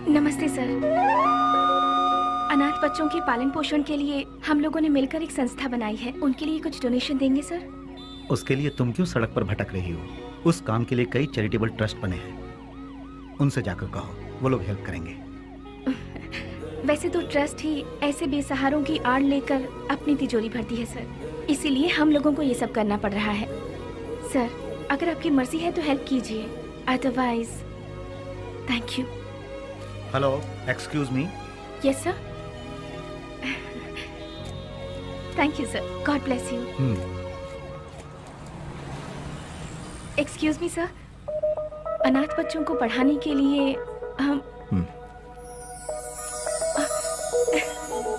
नमस्ते सर। अनाथ बच्चों के पालन पोषण के लिए हम लोगों ने मिलकर एक संस्था बनाई है। उनके लिए कुछ डोनेशन देंगे सर? उसके लिए तुम क्यों सड़क पर भटक रही हो? उस काम के लिए कई चैरिटेबल ट्रस्ट बने हैं, उनसे जाकर कहो, वो लोग हेल्प करेंगे। वैसे तो ट्रस्ट ही ऐसे बेसहारों की आड़ लेकर अपनी तिजोरी भरती है सर, इसीलिए हम लोगों को ये सब करना पड़ रहा है। सर अगर आपकी मर्जी है तो हेल्प कीजिए, otherwise thank you. Hello, excuse me. Yes sir. Thank you sir, God bless you. Excuse me sir, अनाथ बच्चों को पढ़ाने के लिए हम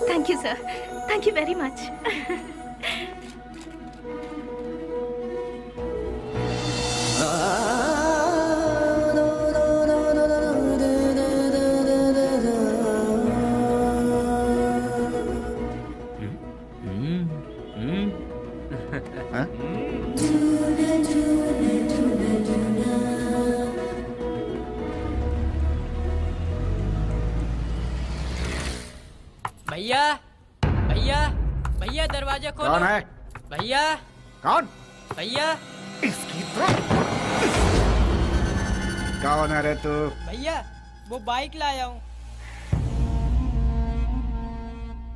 thank you sir, thank you very much. भैया भैया भैया दरवाजा खोलो। कौन है? भैया कौन? भैया इसकी तो कौन है रे तू? भैया वो बाइक लाया हूँ।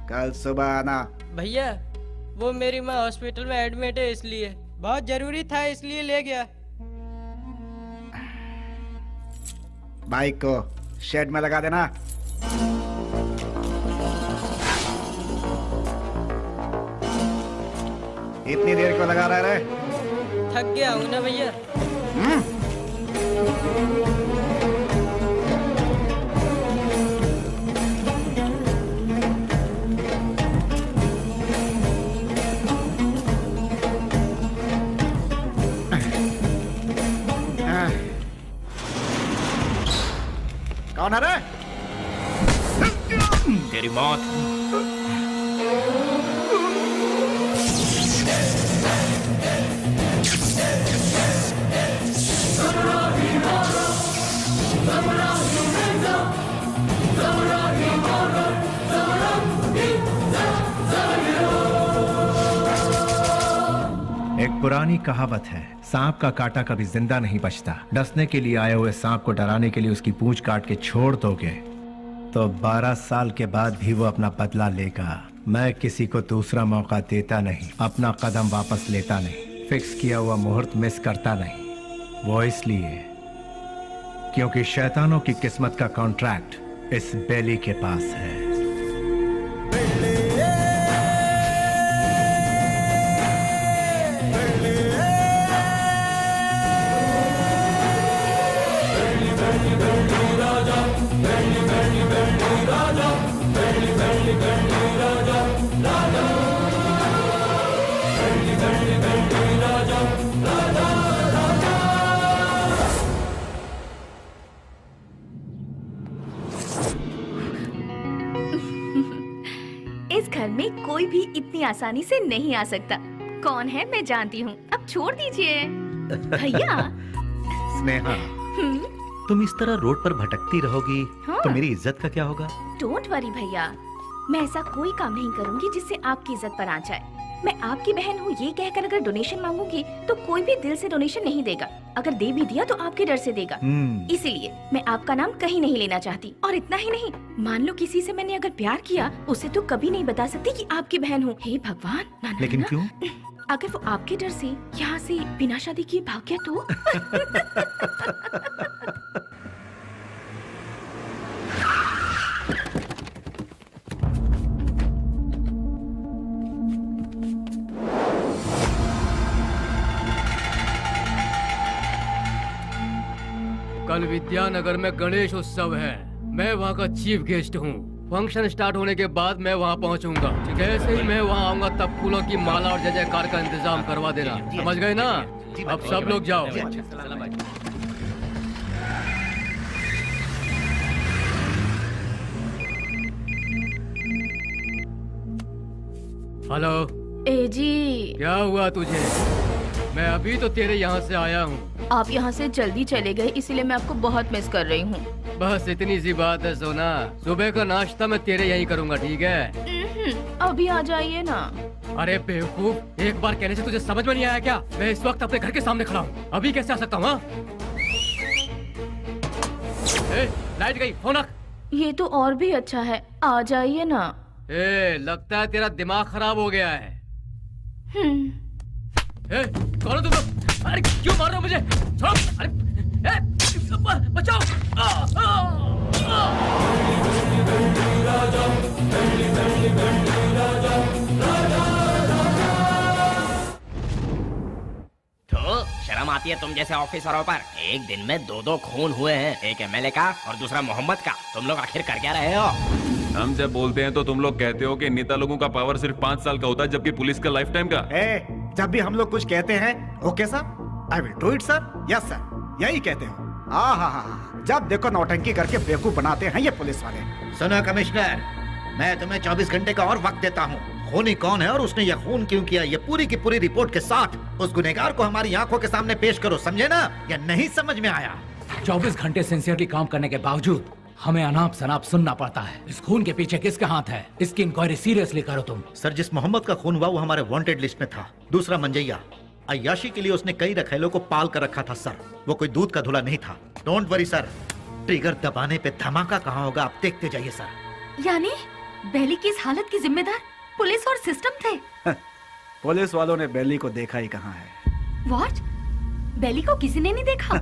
कल सुबह आना। भैया वो मेरी माँ हॉस्पिटल में एडमिट है, इसलिए बहुत जरूरी था, इसलिए ले गया। बाइक को शेड में लगा देना। इतनी देर क्यों लगा रहा है? थक गया हूँ ना भैया। कौन है रे? तेरी मौत। एक पुरानी कहावत है, सांप का काटा कभी जिंदा नहीं बचता। डसने के लिए आए हुए सांप को डराने के लिए उसकी पूंछ काट के छोड़ दोगे तो 12 साल के बाद भी वो अपना बदला लेगा। मैं किसी को दूसरा मौका देता नहीं, अपना कदम वापस लेता नहीं, फिक्स किया हुआ मुहूर्त मिस करता नहीं। वो इसलिए क्योंकि शैतानों की किस्मत का कॉन्ट्रैक्ट इस बेली के पास है। इस घर में कोई भी इतनी आसानी से नहीं आ सकता। कौन है मैं जानती हूँ, अब छोड़ दीजिए। भैया। स्नेहा, तुम इस तरह रोड पर भटकती रहोगी तो मेरी इज्जत का क्या होगा? डोंट वरी भैया, मैं ऐसा कोई काम नहीं करूंगी जिससे आपकी इज्जत पर आ जाए। मैं आपकी बहन हूँ ये कहकर अगर डोनेशन मांगूंगी तो कोई भी दिल से डोनेशन नहीं देगा। अगर दे भी दिया तो आपके डर से देगा। इसीलिए मैं आपका नाम कहीं नहीं लेना चाहती। और इतना ही नहीं, मान लो किसी से मैंने अगर प्यार किया, उसे तो कभी नहीं बता सकती कि आपकी बहन हूँ। हे भगवान, ना, लेकिन ना, क्यों? अगर वो आपके डर से यहाँ से बिना शादी किए भाग गया तो? कल विद्यानगर में गणेश उत्सव है, मैं वहाँ का चीफ गेस्ट हूँ। फंक्शन स्टार्ट होने के बाद मैं वहाँ पहुँचूंगा। जैसे ही मैं वहाँ आऊंगा तब फूलों की माला और जय जयकार का इंतजाम करवा देना, समझ गए ना? अब सब लोग जाओ। हेलो। ए जी, क्या हुआ तुझे? मैं अभी तो तेरे यहाँ से आया हूँ। आप यहाँ से जल्दी चले गए, इसीलिए मैं आपको बहुत मिस कर रही हूँ। बस इतनी सी बात है सोना, सुबह का नाश्ता मैं तेरे यहीं करूंगा, ठीक है? अभी आ जाइए ना। अरे बेवकूफ, एक बार कहने से तुझे समझ में नहीं आया क्या? मैं इस वक्त अपने घर के सामने खड़ा हूँ, अभी कैसे आ सकता हूँ? हाँ? लाइट गई, फोन रख। ये तो और भी अच्छा है, आ जाइए ना। लगता है तेरा दिमाग खराब हो गया है। कौन हो तुम लोग? अरे क्यों मार रहे हो मुझे? छोड़ो! अरे बचाओ! तो शर्म आती है तुम जैसे ऑफिसरों पर? एक दिन में दो खून हुए हैं, एक एमएलए का और दूसरा मोहम्मद का। तुम लोग आखिर कर क्या रहे हो? हम जब बोलते हैं तो तुम लोग कहते हो कि नेता लोगों का पावर सिर्फ 5 साल का होता है, जबकि पुलिस का लाइफ टाइम का। जब भी हम लोग कुछ कहते हैं, okay sir, I will do it sir, yes sir, यही कहते हो। जब देखो नौटंकी करके बेवकूफ बनाते हैं ये पुलिस वाले। सुनो कमिश्नर, मैं तुम्हें 24 घंटे का और वक्त देता हूँ। खूनी कौन है और उसने यह खून क्यों किया, ये पूरी की पूरी रिपोर्ट के साथ उस गुनहगार को हमारी आंखों के सामने पेश करो, समझे ना? या नहीं समझ में आया? 24 घंटे सिंसियरली काम करने के बावजूद हमें अनाप शनाप सुनना पड़ता है। इस खून के पीछे किसका हाथ है, इसकी इंक्वायरी सीरियसली करो तुम। सर, जिस मोहम्मद का खून हुआ वो हमारे वांटेड लिस्ट में था। दूसरा मंजैया, अय्याशी के लिए उसने कई रखेलों को पाल कर रखा था सर, वो कोई दूध का धुला नहीं था। डोंट वरी सर, ट्रिगर दबाने पे धमाका कहाँ होगा आप देखते जाइए सर। यानी बेली की इस हालत की जिम्मेदार पुलिस और सिस्टम थे? पुलिस वालों ने बेली को देखा ही कहाँ है। व्हाट? बेली को किसी ने नहीं देखा?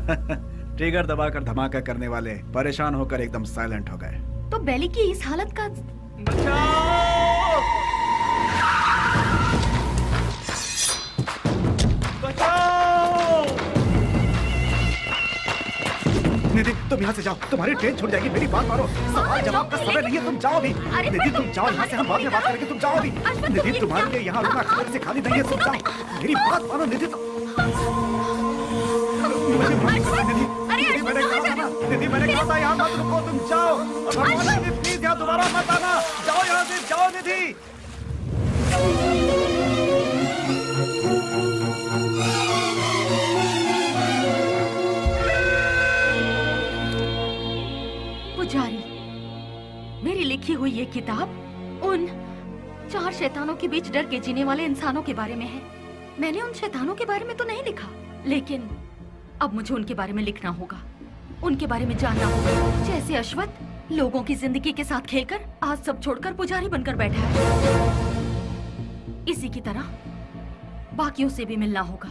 ट्रिगर दबाकर धमाका करने वाले परेशान होकर एकदम साइलेंट हो गए। तो बेली की इस हालत का निधि, तुम यहाँ से जाओ, तुम्हारी ट्रेन छूट जाएगी। मेरी बात मानो, सवाल जवाब का समय नहीं है, तुम जाओ भी। निधि तुम जाओ यहाँ से, हम बाद में बात करेंगे, तुम जाओ भी। निधि तुम्हारे लिए यहाँ रुकना खबर से खाली नहीं है, तुम जाओ। मेरी बात मानो निधि, मुझे माफ करो निधि, निधि मैंने कहा था यहाँ मत रुको, तुम जाओ। निधि प्लीज यहाँ दोबारा मत आना, जाओ यहाँ से, जाओ निधि। पुजारी, मेरी लिखी हुई ये किताब उन 4 शैतानों के बीच डर के जीने वाले इंसानों के बारे में है। मैंने उन शैतानों के बारे में तो नहीं लिखा, लेकिन अब मुझे उनके बारे में लिखना होगा, उनके बारे में जानना होगा। जैसे अश्वत्थ लोगों की जिंदगी के साथ खेलकर आज सब छोड़कर पुजारी बनकर बैठा है, इसी की तरह बाकियों से भी मिलना होगा।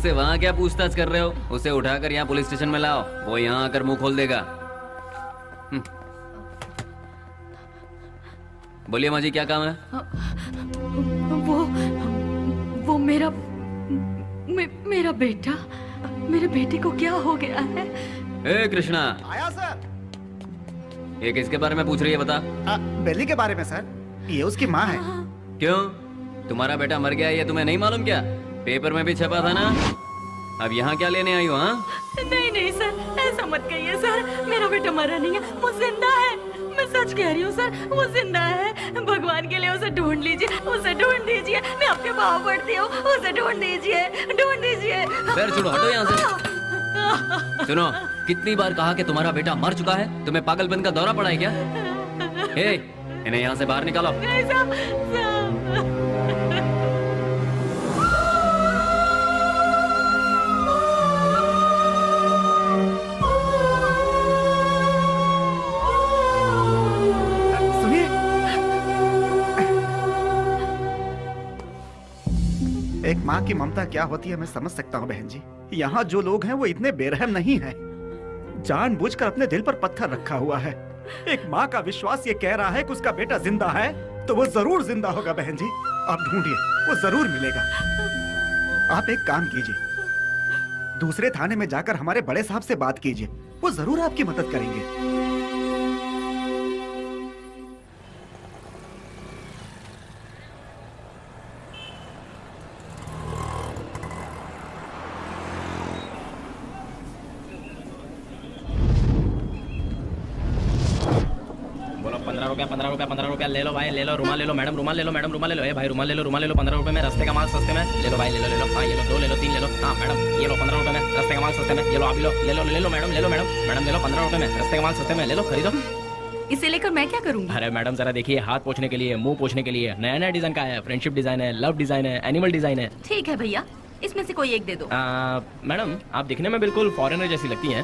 उससे वहाँ क्या पूछताछ कर रहे हो? उसे उठाकर यहाँ पुलिस स्टेशन में लाओ, वो यहाँ आकर मुंह खोल देगा। बोलिए माँ जी, क्या काम है? वो मेरा बेटा, मेरे बेटे को क्या हो गया है? ए कृष्णा, आया सर। ये किसके बारे में पूछ रही है बता? बेली के बारे में सर, ये उसकी माँ है। क्यों, तुम्हारा बेटा मर गया ये तुम्हें नहीं मालूम क्या? पेपर में भी छपा था ना। अब यहाँ क्या लेने आई हो? हाँ नहीं सर, ऐसा मत कहिए सर, मेरा बेटा मरा नहीं है, वो जिंदा है। मैं सच कह रही हूँ सर, वो जिंदा है। भगवान के लिए उसे ढूंढ लीजिए, उसे ढूंढ दीजिए, मैं आपके पाँव पड़ती हूँ, उसे ढूंढ दीजिए, ढूंढ दीजिए। पैर छोड़ो, हटो यहाँ से। सुनो, कितनी बार कहा कि तुम्हारा बेटा मर चुका है? तुम्हें पागलपन का दौरा पड़ा है क्या? हे, इन्हें यहाँ से बाहर निकालो। नहीं साहब, एक माँ की ममता क्या होती है मैं समझ सकता हूँ बहन जी। यहाँ जो लोग हैं वो इतने बेरहम नहीं हैं। जानबूझकर अपने दिल पर पत्थर रखा हुआ है। एक माँ का विश्वास ये कह रहा है कि उसका बेटा जिंदा है, तो वो जरूर जिंदा होगा बहन जी। आप ढूंढिए, वो जरूर मिलेगा। आप एक काम कीजिए, दूसरे थाने में जाकर हमारे बड़े साहब से बात कीजिए, वो जरूर आपकी मदद करेंगे। बोलो 15 रुपया ले लो भाई, ले लो। रुमाल ले लो मैडम, रुमाल ले लो मैडम, रुमाल ले लो। ए भाई रुमाल ले लो 15 रुपए में। रस्ते का माल सस्ते में ले लो भाई, ले लो। हाँ ये लो, 2 ले लो, 3 ले लो। हाँ मैडम ये लो 15 रुपए में, रस्ते का माल सस्ते में। ये लो आप भी लो, ले लो मैडम, मैडम ले लो 15 रुपए में, रस्ते का माल सस्ते में, ले लो, खरीदो। इसे लेकर मैं क्या करूँगी? अरे मैडम जरा देखिए, हाथ पोछने के लिए, मुंह पोछने के लिए नया डिजाइन का है। फ्रेंडशिप डिजाइन है, लव डिजाइन है, एनिमल डिजाइन है। ठीक है भैया, इसमें से कोई एक दे दो। मैडम आप दिखने में बिल्कुल फॉरेनर जैसी लगती हैं।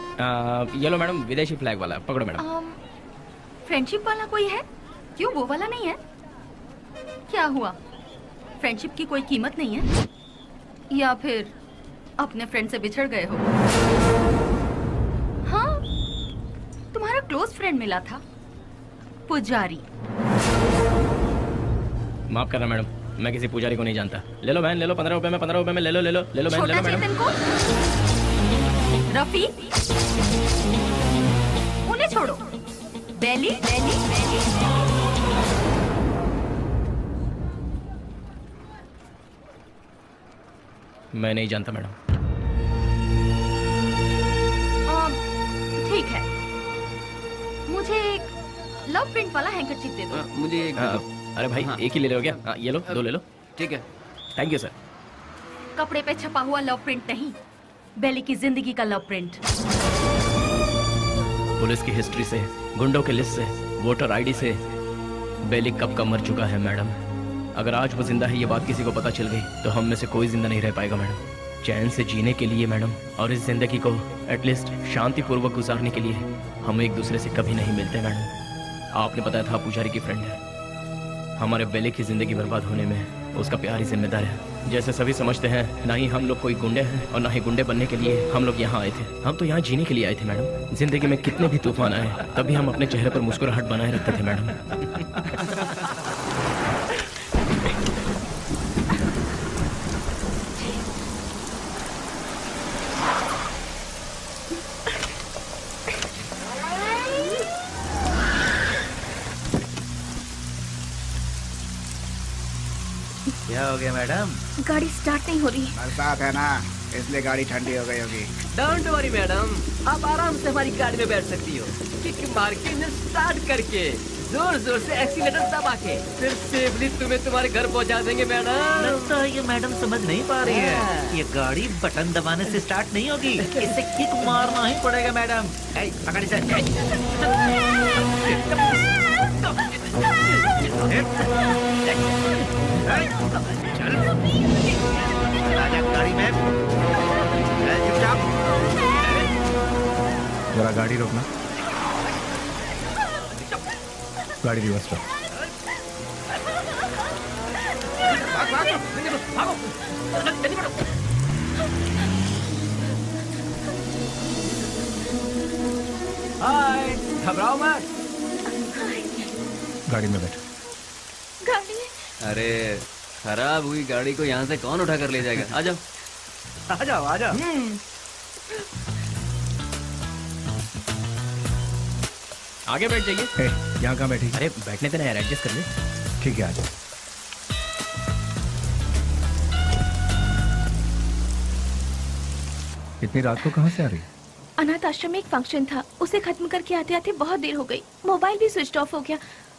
ये लो मैडम, विदेशी फ्लैग वाला, पकड़ो मैडम। फ्रेंडशिप वाला कोई है? क्यों, वो वाला नहीं है? क्या हुआ, फ्रेंडशिप की कोई कीमत नहीं है? या फिर अपने फ्रेंड से बिछड़ गए हो? हाँ, तुम्हारा क्लोज फ्रेंड मिला था, पुजारी। माफ करना मैडम, मैं किसी पुजारी को नहीं जानता। ले लो बहन, ले लो 15 रुपए में, 15 रुपए में ले लो बहन, ले लो छोटा मैडम। चेतन को, रफी, उन्हें छोड़ो। बेली, मैं नहीं जानता मैडम। ठीक है, मुझे एक लव प्रिंट वाला हैंकरचीफ दे दो। मुझे एक अरे भाई एक ही ले लो क्या? ये लो, 2 ले लो। ठीक है, थैंक यू सर। कपड़े पे छपा हुआ लव प्रिंट नहीं, बेली की जिंदगी का लव प्रिंट। पुलिस की हिस्ट्री से, गुंडों के लिस्ट से, वोटर आईडी से बेली कब का मर चुका है मैडम। अगर आज वो जिंदा है ये बात किसी को पता चल गई तो हम में से कोई जिंदा नहीं रह पाएगा मैडम। चैन से जीने के लिए मैडम, और इस जिंदगी को एटलीस्ट शांतिपूर्वक गुजारने के लिए हम एक दूसरे से कभी नहीं मिलते मैडम। आपने बताया था पुजारी की फ्रेंड है, हमारे बेली की जिंदगी बर्बाद होने में उसका प्यार ही जिम्मेदार है। जैसे सभी समझते हैं, ना ही हम लोग कोई गुंडे हैं और ना ही गुंडे बनने के लिए हम लोग यहाँ आए थे। हम तो यहाँ जीने के लिए आए थे मैडम। जिंदगी में कितने भी तूफान आए तभी हम अपने चेहरे पर मुस्कुराहट बनाए रखते थे मैडम। क्या हो गया मैडम? गाड़ी स्टार्ट नहीं हो रही। बरसात है ना, इसलिए गाड़ी ठंडी हो गई होगी। डोंट वरी मैडम, आप आराम से हमारी गाड़ी में बैठ सकती हो। किक मार के इंजन स्टार्ट करके जोर जोर से एक्सीलेटर दबा के फिर सेफली तुम्हें तुम्हारे घर पहुंचा देंगे मैडम। लगता है ये मैडम समझ नहीं पा रही है। ये गाड़ी बटन दबाने से स्टार्ट नहीं होगी, इसे किक मारना ही पड़ेगा मैडम। पकड़ इसे। चल राजा गाड़ी में। चुपचाप। जरा गाड़ी रोकना, गाड़ी रिवर्स कर। हाय, घबराओ मत। गाड़ी में बैठो। गाड़ी अरे खराब हुई गाड़ी को यहाँ से कौन उठा कर ले जाएगा? आ जाओ। आ जाओ आ जाओ। आगे बैठ जाइए। ए, यहाँ कहाँ बैठी? अरे बैठने देना यार, एडजस्ट कर ले। ठीक है, आ जाओ। इतनी रात को कहाँ से आ रही? अनाथ आश्रम में एक फंक्शन था, उसे खत्म करके आते आते बहुत देर हो गई। मोबाइल भी स्विच ऑफ हो गया।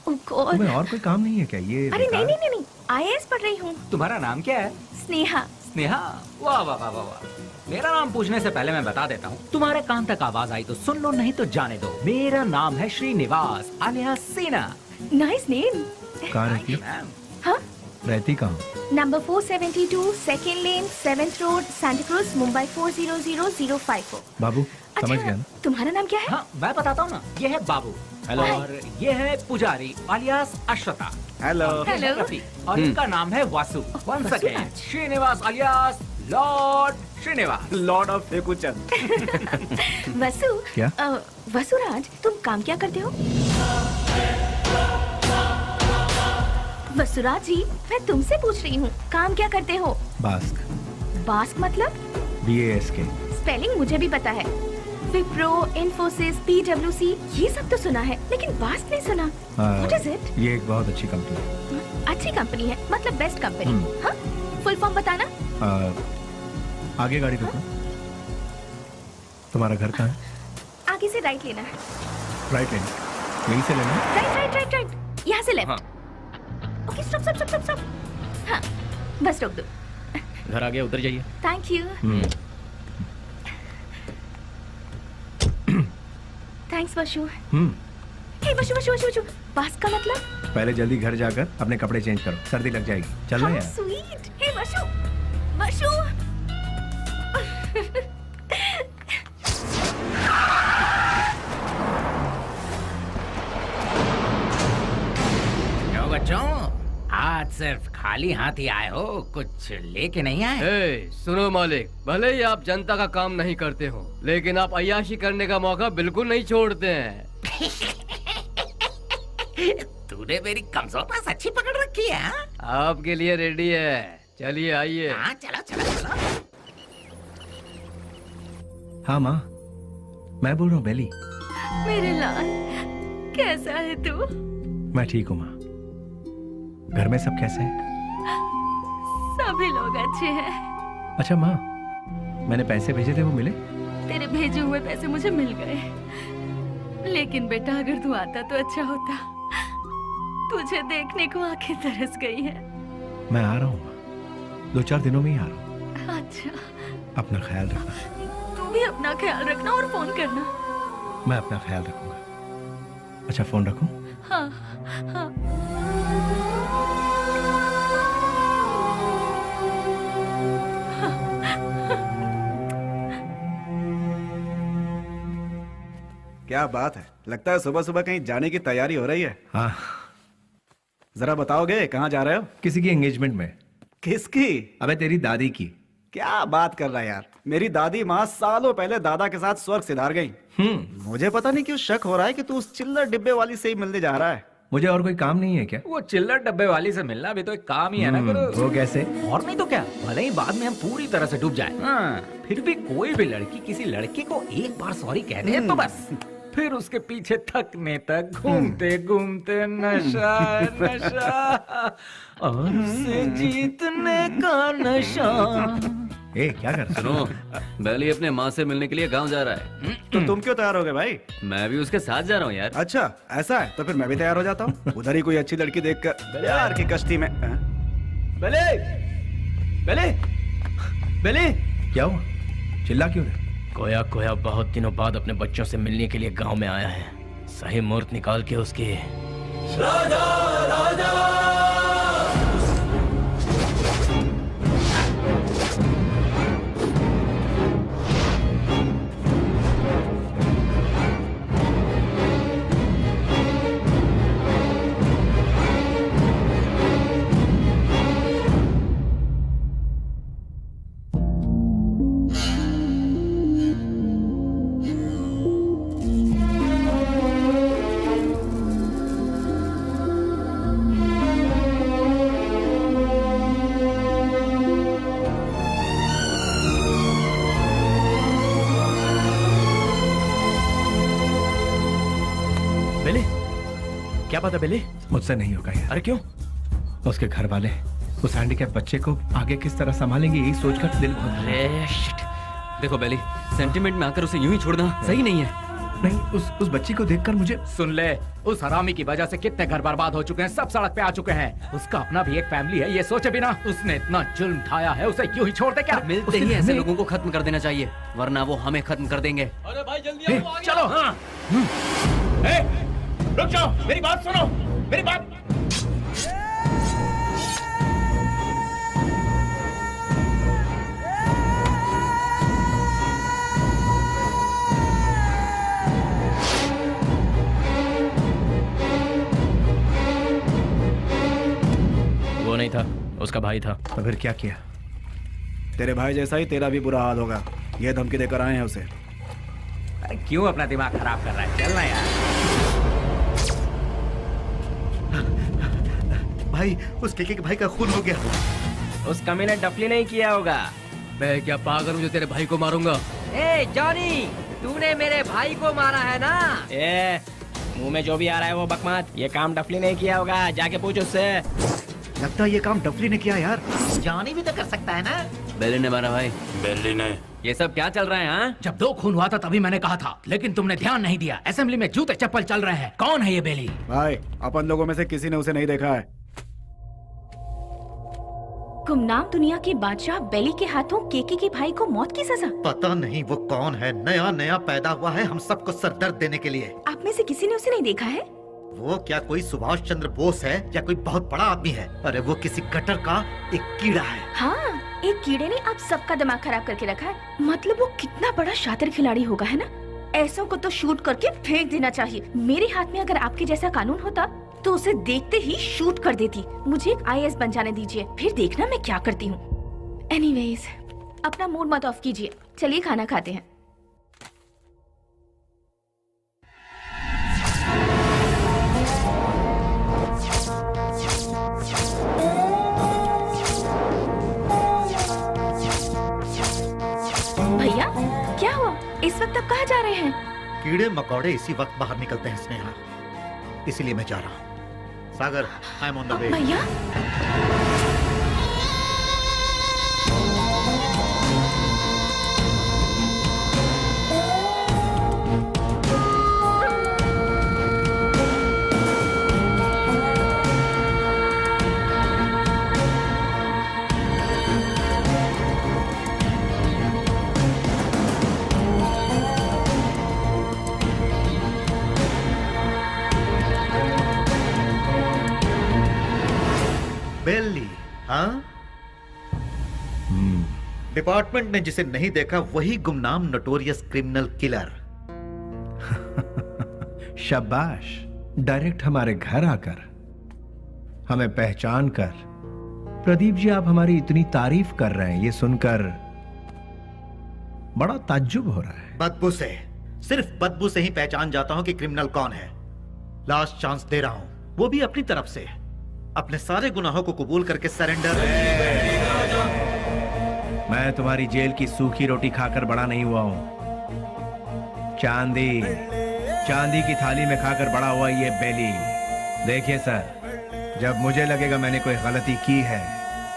ओह गॉड। तुम्हें और कोई काम नहीं है क्या? ये अरे नहीं नहीं नहीं नहीं, IAS पढ़ रही हूँ। तुम्हारा नाम क्या है? स्नेहा। स्नेहा? वाह वाह वाह वाह वाह। मेरा नाम पूछने से पहले मैं बता देता हूँ, तुम्हारे कान तक आवाज आई तो सुन लो, नहीं तो जाने दो। मेरा नाम है श्रीनिवास आलिया सीना। Nice name. कहाँ रहती है? मैम, हाँ, रहती कहाँ? नंबर 472 सेकेंड लेन 7th road Santa cruise Mumbai 400054। बाबू समझ गया ना? तुम्हारा नाम क्या है? हाँ मैं बताता हूँ ना, ये है बाबू। हेलो। और ये है Pujari alias Ashwatha. Hello. Hello. Rafi. और इनका नाम है Vasu. Once again, Srinivas alias lord Srinivas. Lord of Fekuchand. Vasu. क्या? वसुराज, तुम काम क्या करते हो? वसुराज जी, मैं तुमसे पूछ रही हूँ, काम क्या करते हो? बास्क। बास्क मतलब? BASK। स्पेलिंग मुझे भी पता है। विप्रो, इन्फोसिस, PwC, ये सब तो सुना है, लेकिन बास्क नहीं सुना। What is it? ये एक बहुत अच्छी कंपनी है। अच्छी कंपनी है, मतलब बेस्ट कंपनी। हम्म। हाँ? फुल फॉर्म बताना। आगे गाड़ी रोको। तुम्हारा घर कहाँ है? आगे से राइट लेना है। राइट लेना। यहीं से लेना है? राइट राइट राइट राइट, यहाँ से left. Okay, stop stop stop stop. हाँ, बस रोक दो। घर आ गया, उतर जाइए। Thank you. Thanks Vashu. Hey Vashu Vashu Vashu Vashu, बास्क का मतलब? पहले जल्दी घर जाकर अपने कपड़े चेंज करो, सर्दी लग जाएगी। चल रहा How यार। sweet. हे वशु वशु। क्यों बच्चों, आज सिर्फ खाली हाथ ही आए हो, कुछ लेके नहीं आए? ए, सुनो मालिक, भले ही आप जनता का काम नहीं करते हो, लेकिन आप अय्याशी करने का मौका बिल्कुल नहीं छोड़ते हैं। तूने मेरी कमजोर पास अच्छी पकड़ रखी है। हाँ? आपके लिए रेडी है, चलिए आइए। हाँ चलो चलो चलो। हाँ माँ, मैं बोल रहा हूँ बेली। मेरे लाल, कैसा है तू? मैं ठीक हूँ माँ। घर में सब कैसे हैं? सभी लोग अच्छे हैं। अच्छा माँ, मैंने पैसे भेजे थे, वो मिले? तेरे भेजे हुए पैसे मुझे मिल गए, लेकिन बेटा अगर तू आता तो अच्छा होता। तुझे देखने को आंखें तरस गई है। मैं आ रहा हूँ माँ, 2-4 दिनों में ही आ रहा हूँ। अच्छा, अपना ख्याल रखना। तू भी अपना ख्याल रखना और फोन करना। मैं अपना ख्याल रखूंगा। अच्छा फोन रखूं? हाँ हाँ। क्या बात है, लगता है सुबह सुबह कहीं जाने की तैयारी हो रही है। हाँ। जरा बताओगे कहाँ जा रहे हो? किसी की एंगेजमेंट में। किसकी? अबे तेरी दादी की। क्या बात कर रहा है यार, मेरी दादी माँ सालों पहले दादा के साथ स्वर्ग सिधार गई। मुझे पता नहीं क्यों शक हो रहा है कि तू उस चिल्लर डिब्बे वाली से ही मिलने जा रहा है। मुझे और कोई काम नहीं है क्या? वो चिल्लर डब्बे वाली से मिलना भी तो एक काम ही है ना गुरु। वो कैसे? और नहीं तो क्या, भले ही बाद में हम पूरी तरह से डूब जाए, हाँ, फिर भी कोई भी लड़की किसी लड़के को एक बार सॉरी कह दे तो बस फिर उसके पीछे थकने तक घूमते घूमते नशा नशा और उसे जीतने का नशा। ए क्या कर रहा है? सुनो, बेली अपने माँ से मिलने के लिए गांव जा रहा है। तो तुम क्यों तैयार हो गए भाई? मैं भी उसके साथ जा रहा हूँ यार। अच्छा ऐसा है, तो फिर मैं भी तैयार हो जाता हूँ। उधर ही कोई अच्छी लड़की देखकर प्यार की कश्ती में। बेले, बेले, बेले, क्या हुआ? चिल्ला क्यों रहे? कोया कोया बहुत दिनों बाद अपने बच्चों से मिलने के लिए गांव में आया है। सही मुहूर्त निकाल के उसके राजा राजा। बात है बेली? मुझसे नहीं होगा यार। अरे क्यों? उसके घर वाले उस हैंडीकैप बच्चे को आगे किस तरह संभालेंगे यही सोचकर दिल बहुत। अरे शिट। देखो बेली, सेंटिमेंट में आकर उसे यूं ही छोड़ना सही नहीं है। नहीं, उस बच्ची को देखकर मुझे। सुन ले, उस हरामी की वजह से कितने घर बर्बाद हो चुके हैं, सब सड़क पे आ चुके हैं। उसका अपना भी एक फैमिली है, ये सोचे बिना उसने इतना जुल्म ढाया है, उसे क्यों ही छोड़ दे क्या? मिलते ही ऐसे लोगों को खत्म कर देना चाहिए, वरना वो हमें खत्म कर देंगे। अरे भाई जल्दी आओ, चलो। हाँ। रुक जाओ, मेरी बात सुनो, मेरी बात। वो नहीं था, उसका भाई था। तो फिर क्या किया? तेरे भाई जैसा ही तेरा भी बुरा हाल होगा, ये धमकी देकर आए हैं उसे। अरे क्यों अपना दिमाग खराब कर रहा है? चलना यार। भाई, उस केके के भाई का खून हो गया। उस कमी ने डफली नहीं किया होगा। मैं क्या पागल हूँ जो तेरे भाई को मारूंगा? ए जॉनी, तूने मेरे भाई को मारा है ना? ए, मुंह में जो भी आ रहा है वो बकवास। ये काम डफली नहीं किया होगा, जाके पूछ उससे। लगता है ये काम डफली ने किया यार। जॉनी भी तो कर सकता है ना? बेली ने मारा भाई। बेली ने। ये सब क्या चल रहा है? हाँ, जब 2 खून हुआ था तभी मैंने कहा था, लेकिन तुमने ध्यान नहीं दिया। असेंबली में जूते चप्पल चल रहे हैं। कौन है ये बेली? भाई, अपन लोगों में से किसी ने उसे नहीं देखा है। गुमनाम दुनिया के बादशाह बेली के हाथों केके के भाई को मौत की सजा। पता नहीं वो कौन है, नया नया पैदा हुआ है हम सबको सरदर्द देने के लिए। आप में से किसी ने उसे नहीं देखा है? वो क्या कोई सुभाष चंद्र बोस है या कोई बहुत बड़ा आदमी है? अरे वो किसी गटर का एक कीड़ा है। हाँ, एक कीड़े ने आप सबका दिमाग खराब करके रखा है। मतलब वो कितना बड़ा शातिर खिलाड़ी होगा, है ना? ऐसों को तो शूट करके फेंक देना चाहिए। मेरे हाथ में अगर आपके जैसा कानून होता तो उसे देखते ही शूट कर देती। मुझे एक IAS बन जाने दीजिए, फिर देखना मैं क्या करती हूँ। एनीवेज, अपना मूड मत ऑफ कीजिए, चलिए खाना खाते हैं। भैया, क्या हुआ? इस वक्त आप कहाँ जा रहे हैं? कीड़े मकोड़े इसी वक्त बाहर निकलते हैं स्नेहा, इसीलिए मैं जा रहा हूँ। Sagar, I am on the way. भैया, बेली, हाँ? डिपार्टमेंट ने जिसे नहीं देखा वही गुमनाम नोटोरियस क्रिमिनल किलर। शाबाश, डायरेक्ट हमारे घर आकर हमें पहचान कर। प्रदीप जी, आप हमारी इतनी तारीफ कर रहे हैं, ये सुनकर बड़ा ताज्जुब हो रहा है। बदबू से, सिर्फ बदबू से ही पहचान जाता हूं कि क्रिमिनल कौन है। लास्ट चांस दे रहा हूं, वो भी अपनी तरफ से। अपने सारे गुनाहों को कबूल करके सरेंडर। मैं तुम्हारी जेल की सूखी रोटी खाकर बड़ा नहीं हुआ हूं। चांदी की थाली में खाकर बड़ा हुआ ये बेली। देखिए सर, जब मुझे लगेगा मैंने कोई गलती की है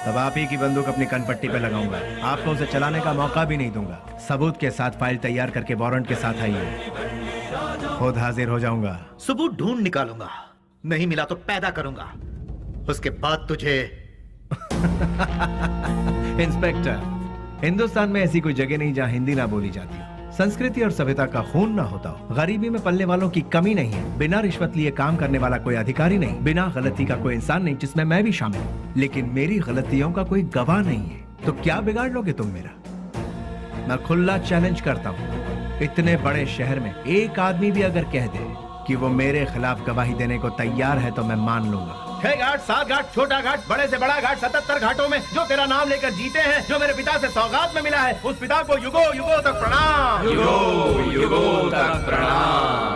तब आप ही की बंदूक अपनी कनपट्टी पे लगाऊंगा। आपको उसे चलाने का मौका भी नहीं दूंगा। सबूत के साथ फाइल तैयार करके वारंट के साथ आइए, खुद हाजिर हो जाऊंगा। सबूत ढूंढ निकालूंगा, नहीं मिला तो पैदा करूंगा, उसके बाद तुझे। इंस्पेक्टर, हिंदुस्तान में ऐसी कोई जगह नहीं जहां हिंदी ना बोली जाती हो, संस्कृति और सभ्यता का खून ना होता हो, गरीबी में पलने वालों की कमी नहीं है, बिना रिश्वत लिए काम करने वाला कोई अधिकारी नहीं, बिना गलती का कोई इंसान नहीं, जिसमें मैं भी शामिल हूँ। लेकिन मेरी गलतियों का कोई गवाह नहीं है, तो क्या बिगाड़ लोगे तुम मेरा? मैं खुला चैलेंज करता हूँ, इतने बड़े शहर में एक आदमी भी अगर कह दे कि वो मेरे खिलाफ गवाही देने को तैयार है तो मैं मान लूंगा। 6 घाट, 7 घाट, छोटा घाट, बड़े से बड़ा घाट, 77 घाटों में जो तेरा नाम लेकर जीते हैं, जो मेरे पिता से सौगात में मिला है, उस पिता को युगो युगो तक प्रणाम। युगो युगो तक प्रणाम।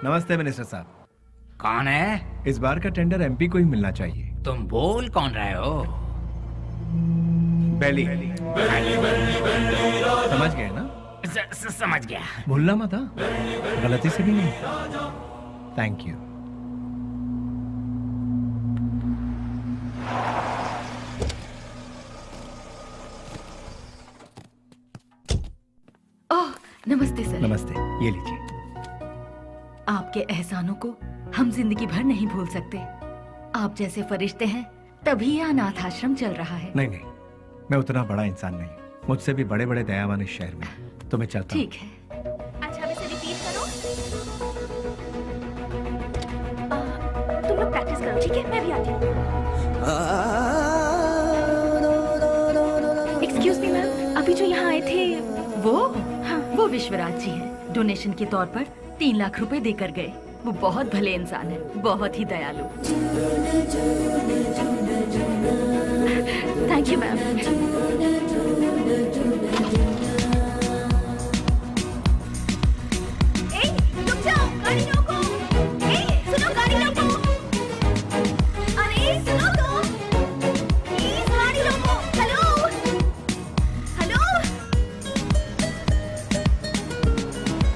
नमस्ते मिनिस्टर साहब। कौन है? इस बार का टेंडर MP को ही मिलना चाहिए। तुम बोल कौन रहे हो? बेली। समझ गए ना? समझ गया। भूलना मत, हाँ? गलती से भी नहीं। Thank you. ओह, नमस्ते सर। नमस्ते, ये लीजिए। आपके एहसानों को हम जिंदगी भर नहीं भूल सकते। आप जैसे फरिश्ते हैं तभी यह अनाथ आश्रम चल रहा है। नहीं नहीं, मैं उतना बड़ा इंसान नहीं, मुझसे भी बड़े बड़े दयावान इस शहर में। तो मैं चलता हूँ। ठीक है। अच्छा, अब इसे रिपीट करो। तुम लोग प्रैक्टिस करो, ठीक है? मैं भी आती हूँ। एक्सक्यूज मी मैम, अभी जो यहाँ आए थे वो हाँ, वो विश्वराज जी हैं। डोनेशन के तौर पर 3 लाख रुपए देकर गए। वो बहुत भले इंसान है, बहुत ही दयालु। Thank you ma'am. रुक जाओ, गाड़ी रोको। सुनो, गाड़ी रोको। अरे सुनो तो, प्लीज गाड़ी रोको। Hello hello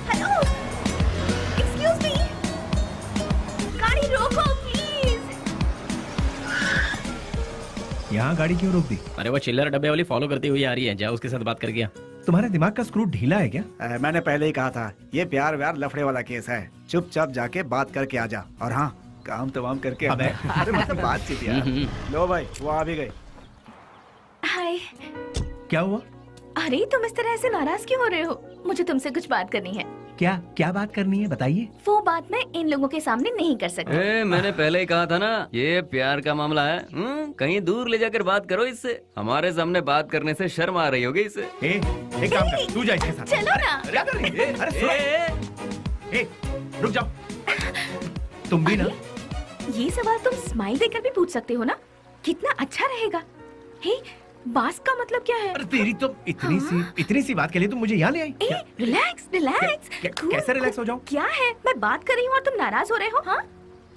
hello, excuse me, गाड़ी रोको प्लीज। यहाँ गाड़ी क्यों रोक दी? अरे वो चिल्लर डब्बे वाली फॉलो करती हुई आ रही है, जाओ उसके साथ बात करके आ। तुम्हारे दिमाग का स्क्रू ढीला है क्या? मैंने पहले ही कहा था, ये प्यार व्यार लफड़े वाला केस है। चुपचाप जाके बात करके आ जा, और हाँ, काम तमाम करके आना। अरे मतलब बातचीत यार। लो भाई, वो आ भी गई। हाय। क्या हुआ? अरे तुम इस तरह से नाराज क्यों हो रहे हो? मुझे तुमसे कुछ बात करनी है। क्या क्या बात करनी है, बताइए। वो बात मैं इन लोगों के सामने नहीं कर सकती। मैंने पहले ही कहा था ना, ये प्यार का मामला है। कहीं दूर ले जाकर बात करो इससे। हमारे सामने बात करने से शर्म आ रही होगी इससे। एक काम कर, तू जा इसके साथ। चलो ना। क्या कर रही है? अरे सुनो। रुक जाओ। तुम भी ना। ये सवाल तुम स्माइल देकर भी पूछ सकते हो ना? कितना अच्छा रहेगा। हे, बास का मतलब क्या है? अरे तेरी तो इतनी सी बात के लिए तुम मुझे यहाँ ले आई। Relax relax. कैसे रिलैक्स हो जाऊं? क्या है, मैं बात कर रही हूँ और तुम नाराज हो रहे हो? हाँ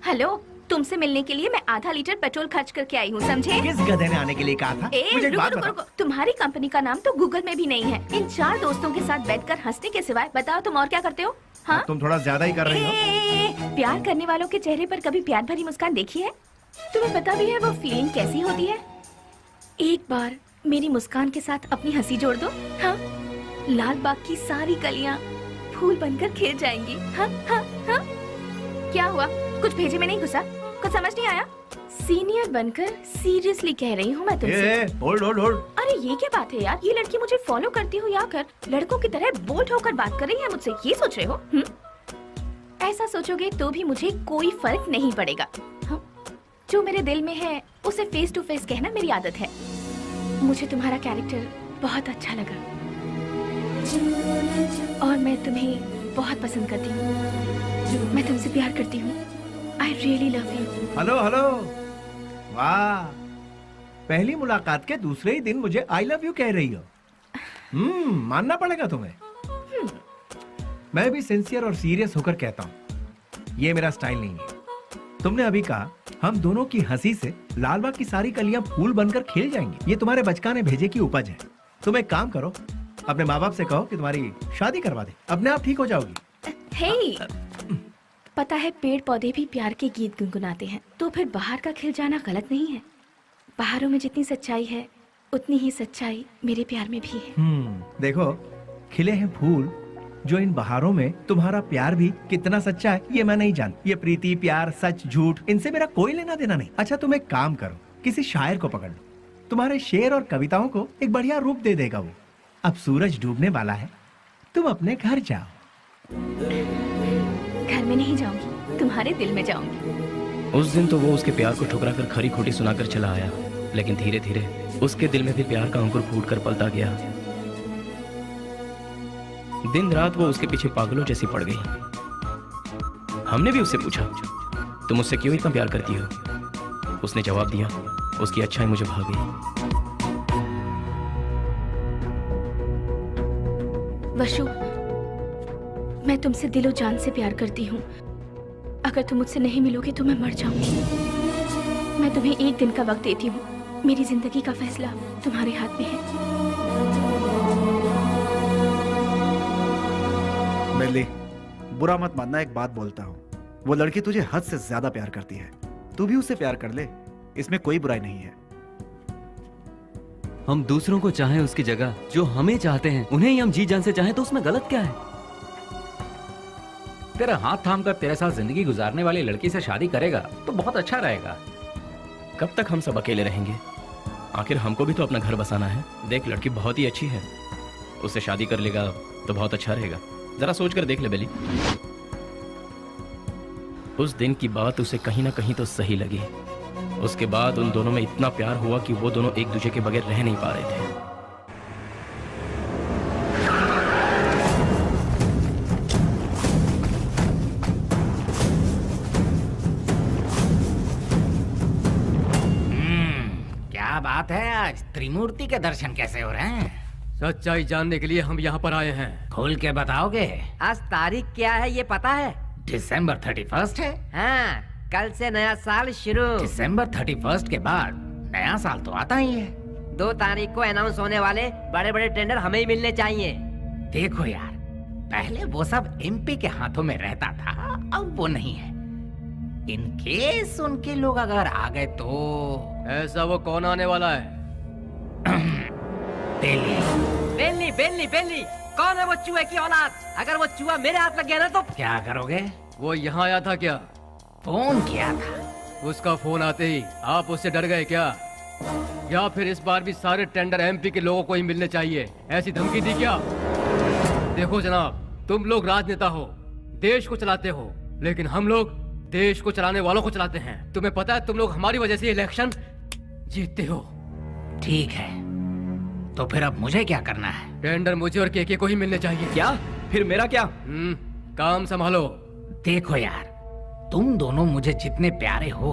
हेलो, तुमसे मिलने के लिए मैं आधा लीटर पेट्रोल खर्च करके आई हूँ, समझे? किस गधे ने आने के लिए कहा था? मुझे एक बात बताओ। तुम्हारी कंपनी का नाम तो गूगल में भी नहीं है। इन 4 दोस्तों के साथ बैठकर हंसने के सिवाय बताओ तुम और क्या करते हो? हाँ, तुम थोड़ा ज्यादा ही कर रही हो। प्यार करने वालों के चेहरे पर कभी प्यार भरी मुस्कान देखी है? तुम्हें पता भी है वो फीलिंग कैसी होती है? एक बार मेरी मुस्कान के साथ अपनी हंसी जोड़ दो। हाँ, लाल बाग की सारी कलियां फूल बनकर खिल जाएंगी। हाँ हाँ हाँ। क्या हुआ, कुछ भेजे में नहीं घुसा? कुछ समझ नहीं आया? सीनियर बनकर सीरियसली कह रही हूँ मैं तुमसे। Hold hold hold. अरे ये क्या बात है यार, ये लड़की मुझे फॉलो करती हुई आकर लड़कों की तरह बोल्ड होकर बात कर रही है मुझसे, ये सोच रहे हो? ऐसा सोचोगे तो भी मुझे कोई फर्क नहीं पड़ेगा। हाँ? जो मेरे दिल में है उसे फेस टू फेस कहना मेरी आदत है। मुझे तुम्हारा कैरेक्टर बहुत अच्छा लगा और मैं तुम्हें बहुत पसंद करती हूँ। मैं तुमसे प्यार करती हूँ। I really love you. Hello hello, वाह, पहली मुलाकात के दूसरे ही दिन मुझे आई लव यू कह रही हो। मानना पड़ेगा तुम्हें। मैं भी सिंसियर और सीरियस होकर कहता हूँ, ये मेरा स्टाइल नहीं है। तुमने अभी कहा हम दोनों की हंसी से लालबाग की सारी कलियां फूल बनकर खिल जाएंगी। ये तुम्हारे बचकाने भेजे की उपज है। तुम एक काम करो, अपने माँ बाप से कहो कि तुम्हारी शादी करवा दे, अपने आप ठीक हो जाओगी। हे, पता है पेड़ पौधे भी प्यार के गीत गुनगुनाते हैं, तो फिर बाहर का खिल जाना गलत नहीं है। बाहरों में जितनी सच्चाई है उतनी ही सच्चाई मेरे प्यार में भी है। देखो, खिले हैं फूल, जो इन बहारों में तुम्हारा प्यार भी कितना सच्चा है ये मैं नहीं जानती। ये प्रीति, प्यार, सच, झूठ, इनसे मेरा कोई लेना देना नहीं। अच्छा तुम एक काम करो, किसी शायर को पकड़ लो, तुम्हारे शेर और कविताओं को एक बढ़िया रूप दे देगा वो। अब सूरज डूबने वाला है, तुम अपने घर जाओ। घर में नहीं जाऊंगी, तुम्हारे दिल में जाऊंगी। उस दिन तो वो उसके प्यार को ठुकरा कर खरी खोटी सुनाकर चला आया, लेकिन धीरे धीरे उसके दिल में भी प्यार का अंकुर फूट कर पलता गया। दिन रात वो उसके पीछे पागलों जैसी पड़ गई। हमने भी उससे पूछा, तुम उससे क्यों इतना प्यार करती हो? उसने जवाब दिया, उसकी अच्छाई मुझे भा गई। वशु, मैं तुमसे दिलो जान से प्यार करती हूँ। अगर तुम मुझसे नहीं मिलोगे तो मैं मर जाऊंगी। मैं तुम्हें एक दिन का वक्त देती हूँ। मेरी जिंदगी का फैसला तुम्हारे हाथ में है। बेली, बुरा मत मानना, एक बात बोलता हूँ, वो लड़की तुझे हद से ज्यादा प्यार करती है, तू भी उससे प्यार कर ले, इसमें कोई बुराई नहीं है। हम दूसरों को चाहें उसकी जगह जो हमें चाहते हैं उन्हें ही हम जी जान से चाहें तो उसमें गलत क्या है? तेरा हाथ थाम कर तेरे साथ जिंदगी गुजारने वाली लड़की से शादी करेगा तो बहुत अच्छा रहेगा। कब तक हम सब अकेले रहेंगे? आखिर हमको भी तो अपना घर बसाना है। देख, लड़की बहुत ही अच्छी है, उससे शादी कर लेगा तो बहुत अच्छा रहेगा। जरा सोच कर देख ले बेली। उस दिन की बात उसे कहीं ना कहीं तो सही लगी। उसके बाद उन दोनों में इतना प्यार हुआ कि वो दोनों एक दूसरे के बगैर रह नहीं पा रहे थे। क्या बात है, आज त्रिमूर्ति के दर्शन कैसे हो रहे हैं? सच्चाई जानने के लिए हम यहाँ पर आए हैं। खोल के बताओगे? आज तारीख क्या है ये पता है? दिसंबर 31 है। हाँ, कल से नया साल शुरू। दिसंबर 31 के बाद नया साल तो आता ही है। 2 तारीख को अनाउंस होने वाले बड़े बड़े टेंडर हमें ही मिलने चाहिए। देखो यार, पहले वो सब एमपी के हाथों में रहता था, अब वो नहीं है। इन केस उनके लोग अगर आ गए तो ऐसा वो कौन आने वाला है? दिल्ली। बेली बेली बेली, कौन है वो चूहे की औलाद? अगर वो चूहा मेरे हाथ लग गया ना तो क्या करोगे? वो यहाँ आया था क्या? फोन किया था। उसका फोन आते ही आप उससे डर गए क्या? या फिर इस बार भी सारे टेंडर एमपी के लोगों को ही मिलने चाहिए, ऐसी धमकी दी क्या? देखो जनाब, तुम लोग राजनेता हो, देश को चलाते हो, लेकिन हम लोग देश को चलाने वालों को चलाते हैं। तुम्हें पता है तुम लोग हमारी वजह से इलेक्शन जीतते हो। ठीक है, तो फिर अब मुझे क्या करना है? टेंडर मुझे और केके को ही मिलने चाहिए। क्या? फिर मेरा क्या? काम संभालो। देखो यार, तुम दोनों मुझे जितने प्यारे हो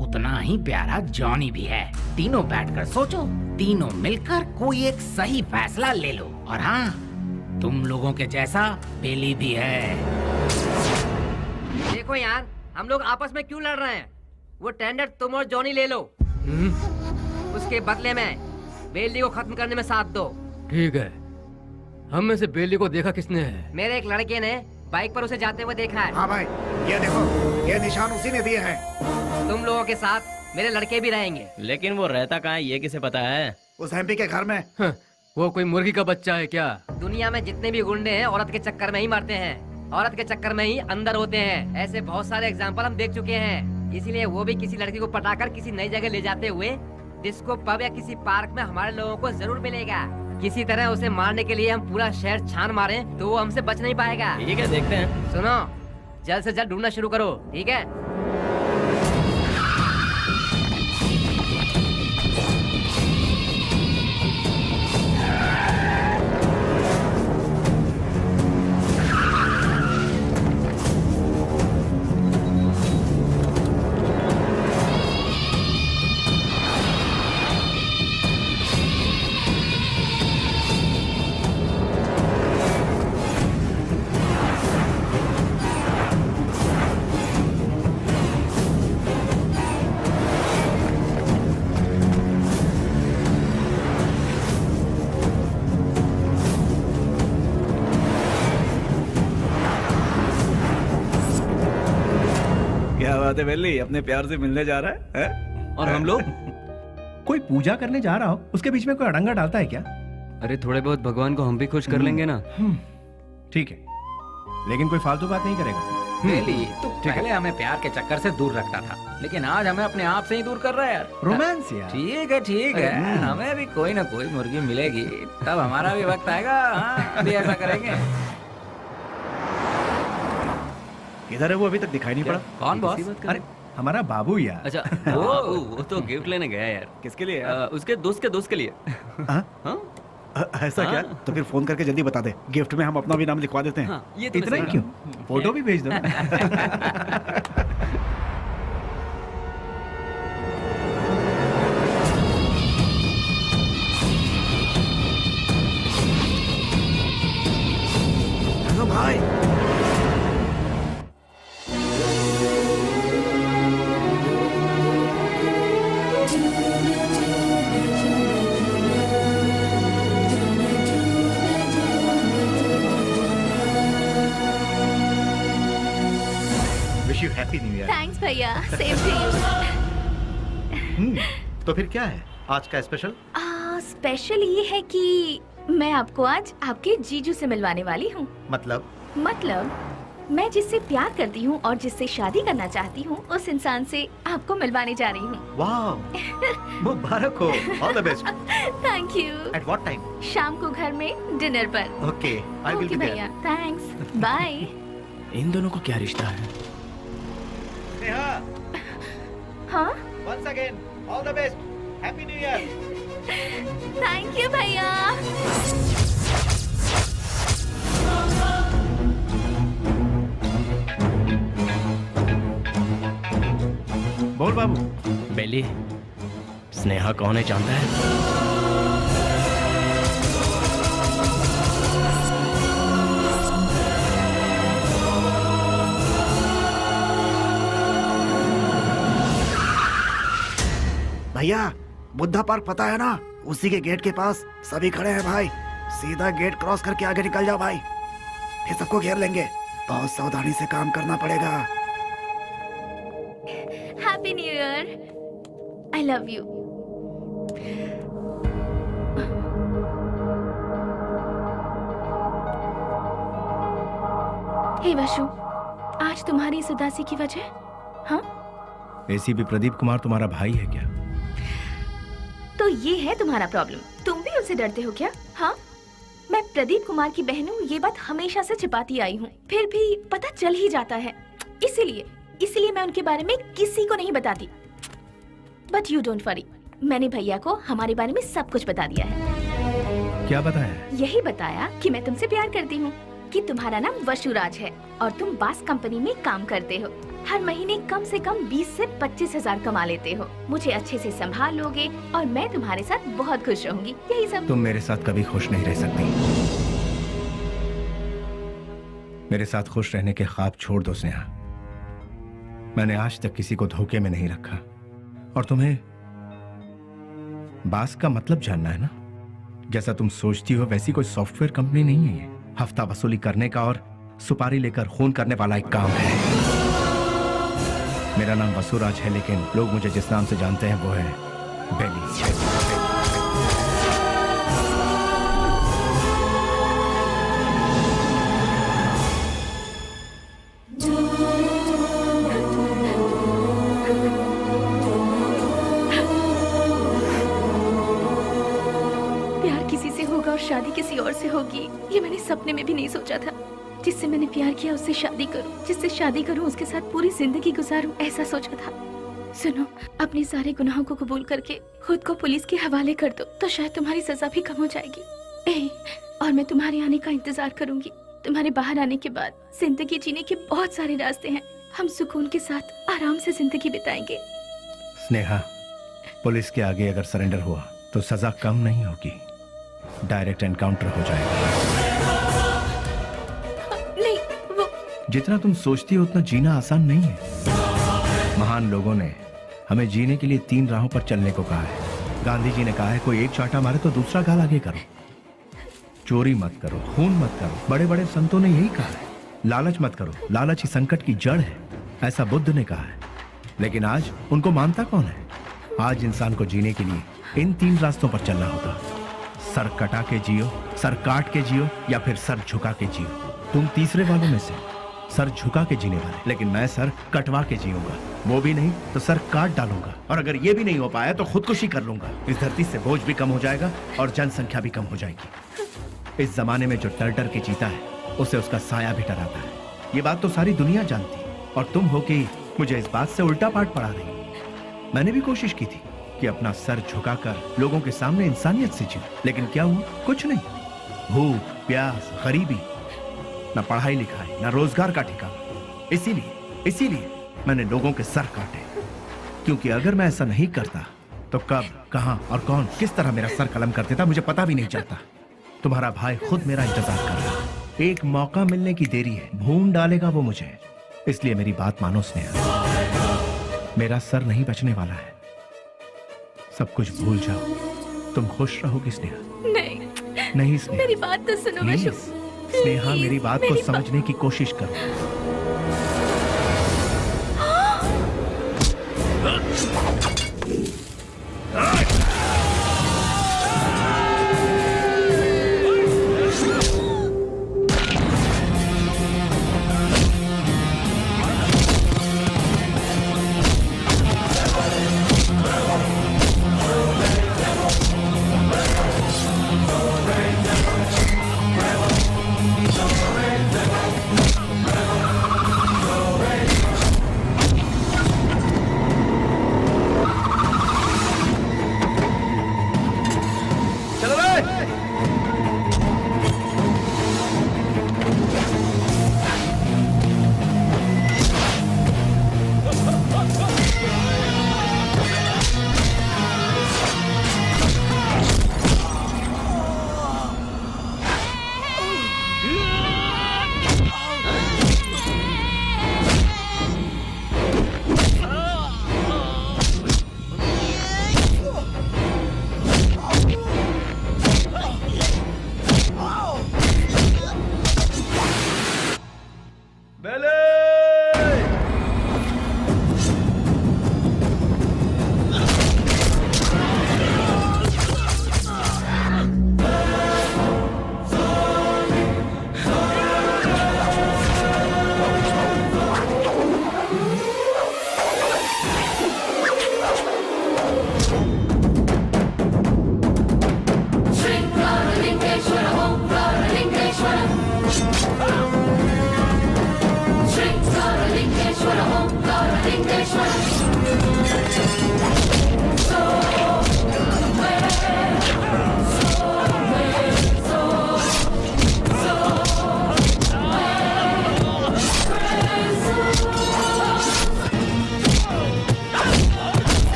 उतना ही प्यारा जॉनी भी है। तीनों बैठकर सोचो, तीनों मिलकर कोई एक सही फैसला ले लो। और हाँ, तुम लोगों के जैसा बेली भी है। देखो यार, हम लोग आपस में क्यों लड़ रहे हैं? वो टेंडर तुम और जॉनी ले लो, उसके बदले में बेली को खत्म करने में साथ दो। ठीक है। हम में से बेली को देखा किसने है? मेरे एक लड़के ने बाइक पर उसे जाते हुए देखा है। हाँ भाई, ये देखो, ये निशान उसी ने दिए हैं। तुम लोगों के साथ मेरे लड़के भी रहेंगे। लेकिन वो रहता कहाँ है ये किसे पता है? उस एमपी के घर में। वो कोई मुर्गी का बच्चा है क्या? दुनिया में जितने भी गुंडे हैं औरत के चक्कर में ही मरते हैं, औरत के चक्कर में ही अंदर होते हैं। ऐसे बहुत सारे एग्जाम्पल हम देख चुके हैं। इसीलिए वो भी किसी लड़की को पटाकर किसी नई जगह ले जाते हुए डिस्को पब या किसी पार्क में हमारे लोगों को जरूर मिलेगा। किसी तरह उसे मारने के लिए हम पूरा शहर छान मारे तो वो हमसे बच नहीं पाएगा। ठीक है, देखते हैं। सुनो, जल्द से जल्द ढूंढना शुरू करो, ठीक है? बात है बेली, अपने प्यार से मिलने जा रहा है? और हम लोग? कोई पूजा करने जा रहा हो, उसके बीच में कोई अड़ंगा डालता है क्या? अरे थोड़े बहुत भगवान को हम भी खुश कर लेंगे ना। ठीक है, लेकिन कोई फालतू बात नहीं करेगा। बेली, तू पहले हमें प्यार के चक्कर से दूर रखता था, लेकिन आज हमें अपने आप से ही दूर कर रहा है यार। रोमांस यार। ठीक है, हमें भी कोई ना कोई मुर्गी मिलेगी, तब हमारा भी वक्त आएगा। हाँ, अभी ऐसा करेंगे। किधर है वो? अभी तक दिखाई नहीं पड़ा। कौन बॉस? अरे हमारा बाबू यार। अच्छा, वो तो गिफ्ट लेने गया यार। किसके लिए? उसके दोस्त के लिए। ऐसा क्या? तो फिर फोन करके जल्दी बता दे, गिफ्ट में हम अपना भी नाम लिखवा देते हैं। ये तो इतना ही क्यों, फोटो भी भेज दो। हेलो भाई। भैया, सेम टू यू। तो फिर क्या है आज का स्पेशल? स्पेशल ये है कि मैं आपको आज आपके जीजू से मिलवाने वाली हूँ। मतलब मैं जिससे प्यार करती हूँ और जिससे शादी करना चाहती हूँ उस इंसान से आपको मिलवाने जा रही हूँ। वाह, मुबारक हो, all the best. Thank you. At what time? शाम को घर में डिनर पर। Okay, I will okay be भैया, देयर। Thanks, bye. इन दोनों का क्या रिश्ता है? नेहा, हाँ, once again all the best, happy new year. Thank you भैया। बोल बाबू। बेली, स्नेहा कौन है जानता है? भैया, बुद्धा पार्क पता है ना, उसी के गेट के पास सभी खड़े हैं भाई। सीधा गेट क्रॉस करके आगे निकल जाओ भाई, फिर सबको घेर लेंगे। बहुत सावधानी से काम करना पड़ेगा। Happy new year. I love you. Hey Vashu, आज तुम्हारी इस उदासी की वजह? हाँ, एसीपी प्रदीप कुमार तुम्हारा भाई है क्या? तो ये है तुम्हारा प्रॉब्लम। तुम भी उनसे डरते हो क्या? हाँ, मैं प्रदीप कुमार की बहन हूँ, ये बात हमेशा से छिपाती आई हूँ, फिर भी पता चल ही जाता है। इसीलिए मैं उनके बारे में किसी को नहीं बताती। बट यू डोंट वरी, मैंने भैया को हमारे बारे में सब कुछ बता दिया है। क्या बताया? यही बताया कि मैं तुमसे प्यार करती हूँ, कि तुम्हारा नाम वशुराज है और तुम बास कंपनी में काम करते हो। हर महीने कम से कम 20 से 25 हजार कमा लेते हो। मुझे अच्छे से संभाल लोगे और मैं तुम्हारे साथ बहुत खुश रहूंगी। यही सब। तुम मेरे साथ कभी खुश नहीं रह सकती। मेरे साथ खुश रहने के ख्वाब छोड़ दो स्नेहा। मैंने आज तक किसी को धोखे में नहीं रखा। और तुम्हें बास का मतलब जानना है ना? जैसा तुम सोचती हो वैसी कोई सॉफ्टवेयर कंपनी नहीं है ये। हफ्ता वसूली करने का और सुपारी लेकर खून करने वाला एक काम है। मेरा नाम वसुराज है, लेकिन लोग मुझे जिस नाम से जानते हैं वो है बेली। प्यार किसी से होगा और शादी किसी और से होगी, ये मैंने सपने में भी नहीं सोचा था। जिससे मैंने प्यार किया उससे शादी करूं, जिससे शादी करूं उसके साथ पूरी जिंदगी गुजारूं, ऐसा सोचा था। सुनो, अपने सारे गुनाहों को कबूल करके खुद को पुलिस के हवाले कर दो, तो शायद तुम्हारी सजा भी कम हो जाएगी। और मैं तुम्हारे आने का इंतजार करूंगी। तुम्हारे बाहर आने के बाद जिंदगी जीने के बहुत सारे रास्ते हैं। हम सुकून के साथ आराम से जिंदगी बिताएंगे। स्नेहा, पुलिस के आगे अगर सरेंडर हुआ तो सजा कम नहीं होगी, डायरेक्ट एनकाउंटर हो जाएगा। नहीं, वो जितना तुम सोचती हो उतना जीना आसान नहीं है। महान लोगों ने हमें जीने के लिए 3 राहों पर चलने को कहा है। गांधी जी ने कहा है, कोई एक चांटा मारे तो दूसरा गाल आगे करो, चोरी मत करो, खून मत करो। बड़े बड़े संतों ने यही कहा है। लालच मत करो, लालच ही संकट की जड़ है, ऐसा बुद्ध ने कहा है। लेकिन आज उनको मानता कौन है? आज इंसान को जीने के लिए इन 3 रास्तों पर चलना होगा। सर कटा के जियो, सर काट के जियो, या फिर सर झुका के जियो। तुम तीसरे वालों में से, सर झुका के जीने वाले। लेकिन मैं सर कटवा के जीऊंगा, वो भी नहीं तो सर काट डालूंगा। और अगर ये भी नहीं हो पाया तो खुदकुशी कर लूंगा। इस धरती से बोझ भी कम हो जाएगा और जनसंख्या भी कम हो जाएगी। इस जमाने में जो डर डर के जीता है उसे उसका साया भी डराता है। ये बात तो सारी दुनिया जानती है, और तुम हो कि मुझे इस बात से उल्टा पाठ पढ़ा रही। मैंने भी कोशिश की थी कि अपना सर झुकाकर लोगों के सामने इंसानियत से जीऊं, लेकिन क्या हुआ? कुछ नहीं। भूख, प्यास, गरीबी, न पढ़ाई लिखाई, न रोजगार का ठिकाना। इसीलिए मैंने लोगों के सर काटे, क्योंकि अगर मैं ऐसा नहीं करता तो कब, कहां और कौन किस तरह मेरा सर कलम कर देता मुझे पता भी नहीं चलता। तुम्हारा भाई खुद मेरा इंतजार कर रहा है। एक मौका मिलने की देरी है, भून डालेगा वो मुझे। इसलिए मेरी बात मानो स्नेहा, मेरा सर नहीं बचने वाला है। सब कुछ भूल जाओ, तुम खुश रहोगी स्नेहा। नहीं स्नेहा, मेरी बात तो सुनो प्लीज वशु। स्नेहा, मेरी बात को समझने की कोशिश करो।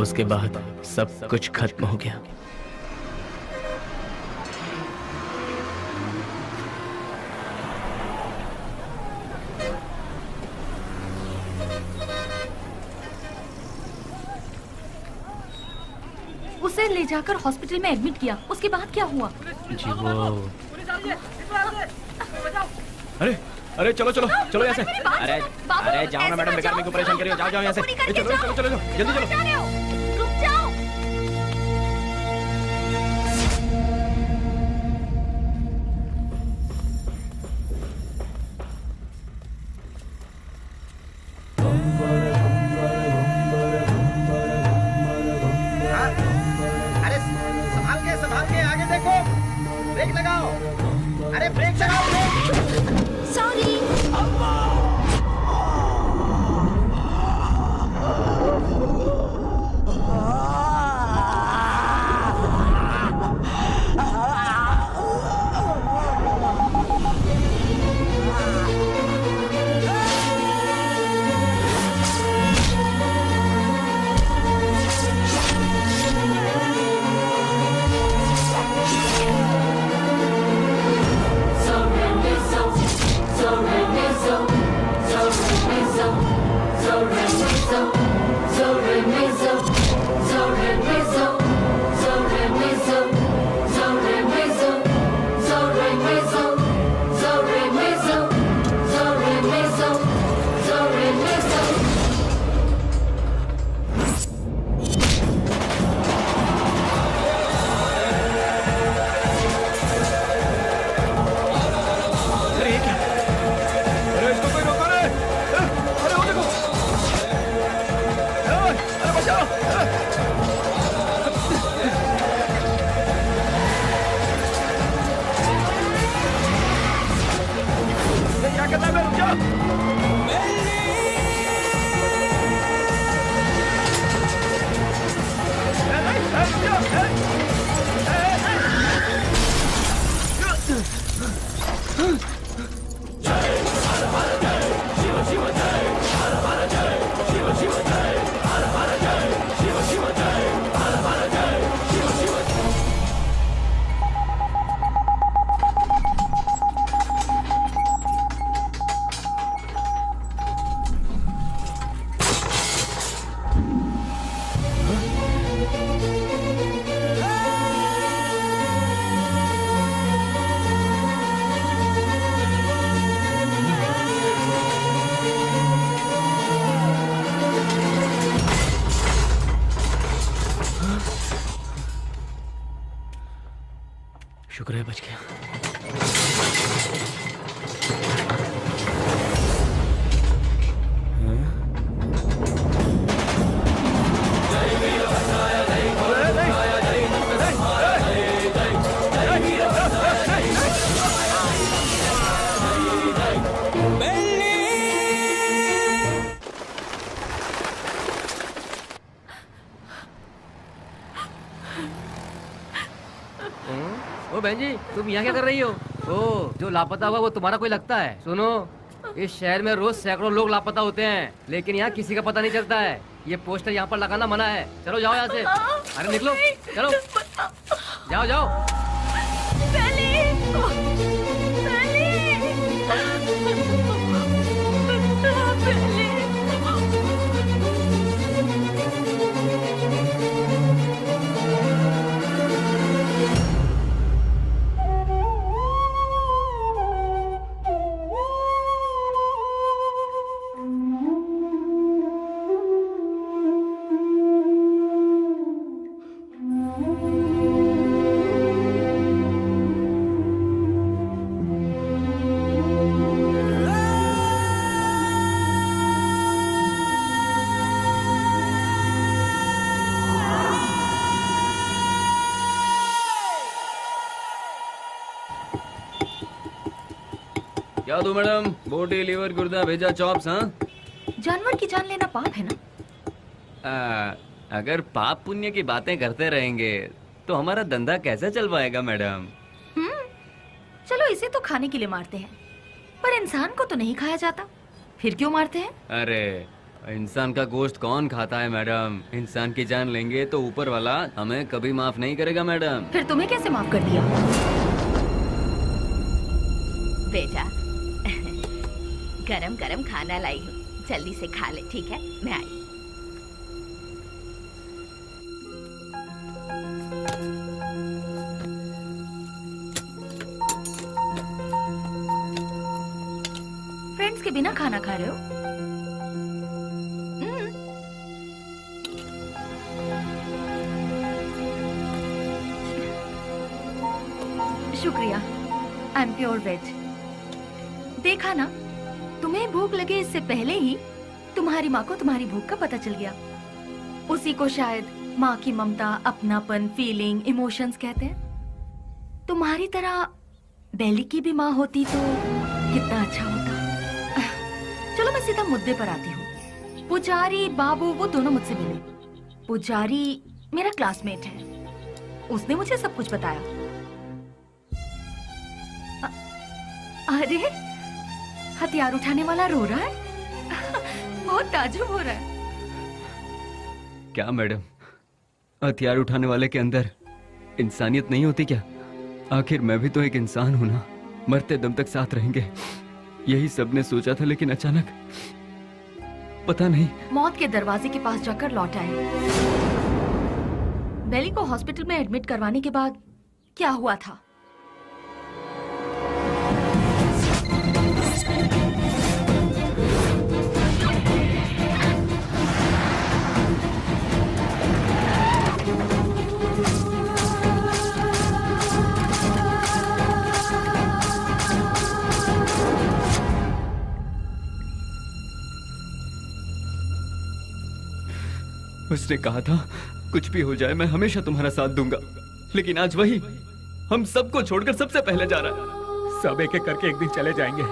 उसके बाद सब कुछ खत्म हो गया। उसे ले जाकर हॉस्पिटल में एडमिट किया, उसके बाद क्या हुआ? जी वो अरे अरे चलो चलो चलो यहाँ से। अरे अरे जाओ ना मैडम, बेकार मेरे को परेशान करिए। जाओ जाओ यहाँ से। चलो चलो चलो जल्दी चलो। रुक जाओ। अरे संभाल के आगे देखो, ब्रेक लगाओ। अरे ब्रेक लगाओ, ब्रेक। सॉरी। शुक्र है बच गया। ओ बहन जी, तुम यहाँ क्या कर रही हो? ओ, जो लापता हुआ वो तुम्हारा कोई लगता है? सुनो, इस शहर में रोज सैकड़ों लोग लापता होते हैं, लेकिन यहाँ किसी का पता नहीं चलता है। ये पोस्टर यहाँ पर लगाना मना है। चलो जाओ यहाँ से। अरे निकलो, चलो जाओ जाओ। क्या दो मैडम? बोटी, लीवर, गुर्दा, भेजा, चॉप्स। हाँ, जानवर की जान लेना पाप है ना? अगर पाप पुण्य की बातें करते रहेंगे तो हमारा धंधा कैसे चल पाएगा मैडम? चलो इसे तो खाने के लिए मारते हैं, पर इंसान को तो नहीं खाया जाता, फिर क्यों मारते हैं? अरे इंसान का गोश्त कौन खाता है मैडम? इंसान की जान लेंगे तो ऊपर वाला हमें कभी माफ नहीं करेगा मैडम। फिर तुम्हें कैसे माफ कर दिया? बेटा, गरम गरम खाना लाई हूँ, जल्दी से खा ले, ठीक है? मैं आई। फ्रेंड्स के बिना खाना खा रहे हो? शुक्रिया, आई एम प्योर वेज। देखा ना, तुम्हें भूख लगे इससे पहले ही तुम्हारी माँ को तुम्हारी भूख का पता चल गया। उसी को शायद माँ की ममता, अपनापन, फीलिंग, इमोशंस कहते हैं। तुम्हारी तरह बेली की भी माँ होती तो कितना अच्छा होता। चलो मैं सीधा मुद्दे पर आती हूँ। पुजारी बाबू वो दोनों मुझसे मिले। पुजारी मेरा क्लासमेट है, उसने मुझे सब कुछ बताया। अरे हथियार उठाने वाला रो रहा है। बहुत ताज्जुब हो रहा है। क्या मैडम, हथियार उठाने वाले के अंदर इंसानियत नहीं होती क्या? आखिर मैं भी तो एक इंसान हूं ना। मरते दम तक साथ रहेंगे, यही सबने सोचा था, लेकिन अचानक पता नहीं। मौत के दरवाजे के पास जाकर लौट आए। बेली को हॉस्पिटल में एडमिट करवाने के बाद क्या हुआ था? उसने कहा था कुछ भी हो जाए मैं हमेशा तुम्हारा साथ दूंगा, लेकिन आज वही हम सबको छोड़कर सबसे पहले जा रहा है। सब एक एक करके एक दिन चले जाएंगे।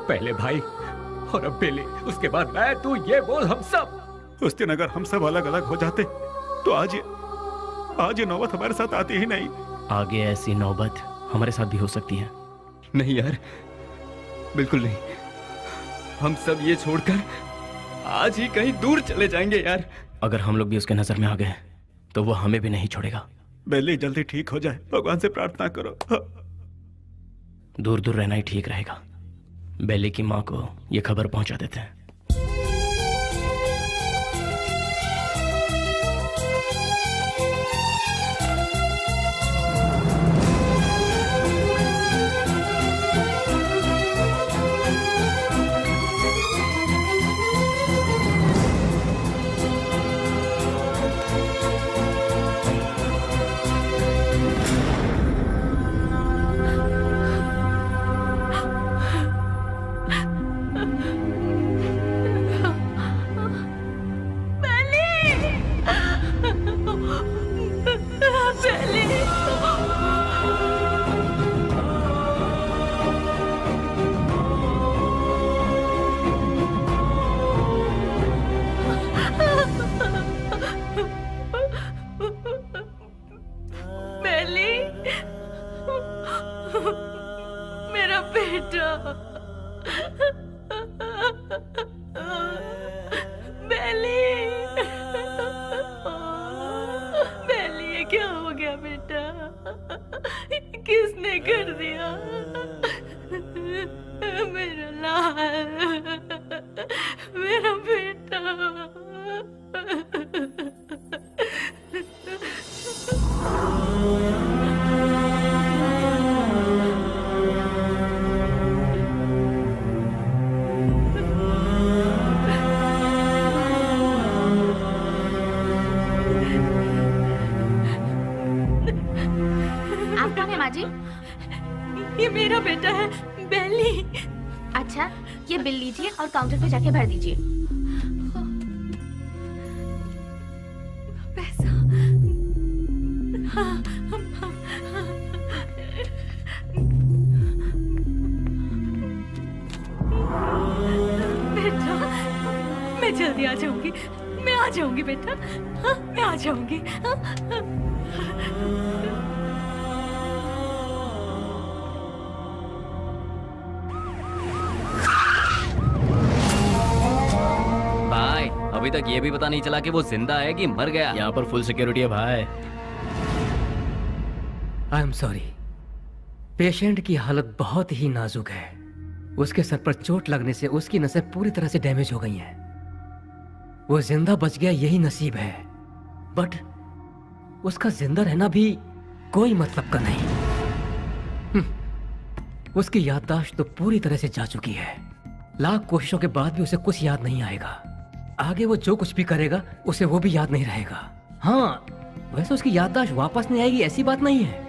पहले भाई और अब बेली, उसके बाद मैं, तू, ये बोल हम सब। उस दिन अगर हम सब अलग अलग हो जाते तो आज ये नौबत हमारे साथ आती ही नहीं। आगे ऐसी नौबत हमारे साथ भी हो सकती है। नहीं यार, बिल्कुल नहीं। हम सब ये छोड़कर आज ही कहीं दूर चले जाएंगे यार। अगर हम लोग भी उसके नजर में आ गए तो वो हमें भी नहीं छोड़ेगा। बेली जल्दी ठीक हो जाए, भगवान से प्रार्थना करो। दूर दूर रहना ही ठीक रहेगा। बेली की माँ को ये खबर पहुंचा देते हैं। बेटा बेली बेली ये क्या हो गया बेटा किसने कर दिया मेरा लाल मेरा बेटा आप कौन है माँ जी? ये मेरा बेटा है बेली। अच्छा, ये बिल लीजिए और काउंटर पे जाके भर दीजिए। पैसा हाँ, बेटा मैं जल्दी आ जाऊंगी, मैं आ जाऊंगी बेटा, हाँ, मैं आ जाऊंगी। भाई अभी तक ये भी पता नहीं चला कि वो जिंदा है कि मर गया। यहाँ पर फुल सिक्योरिटी है भाई। आई एम सॉरी, पेशेंट की हालत बहुत ही नाजुक है। उसके सर पर चोट लगने से उसकी नसें पूरी तरह से डैमेज हो गई हैं। वो जिंदा बच गया यही नसीब है, बट उसका जिंदा रहना भी कोई मतलब का नहीं। उसकी याददाश्त तो पूरी तरह से जा चुकी है। लाख कोशिशों के बाद भी उसे कुछ याद नहीं आएगा। आगे वो जो कुछ भी करेगा उसे वो भी याद नहीं रहेगा। हाँ, वैसे उसकी याददाश्त वापस नहीं आएगी ऐसी बात नहीं है।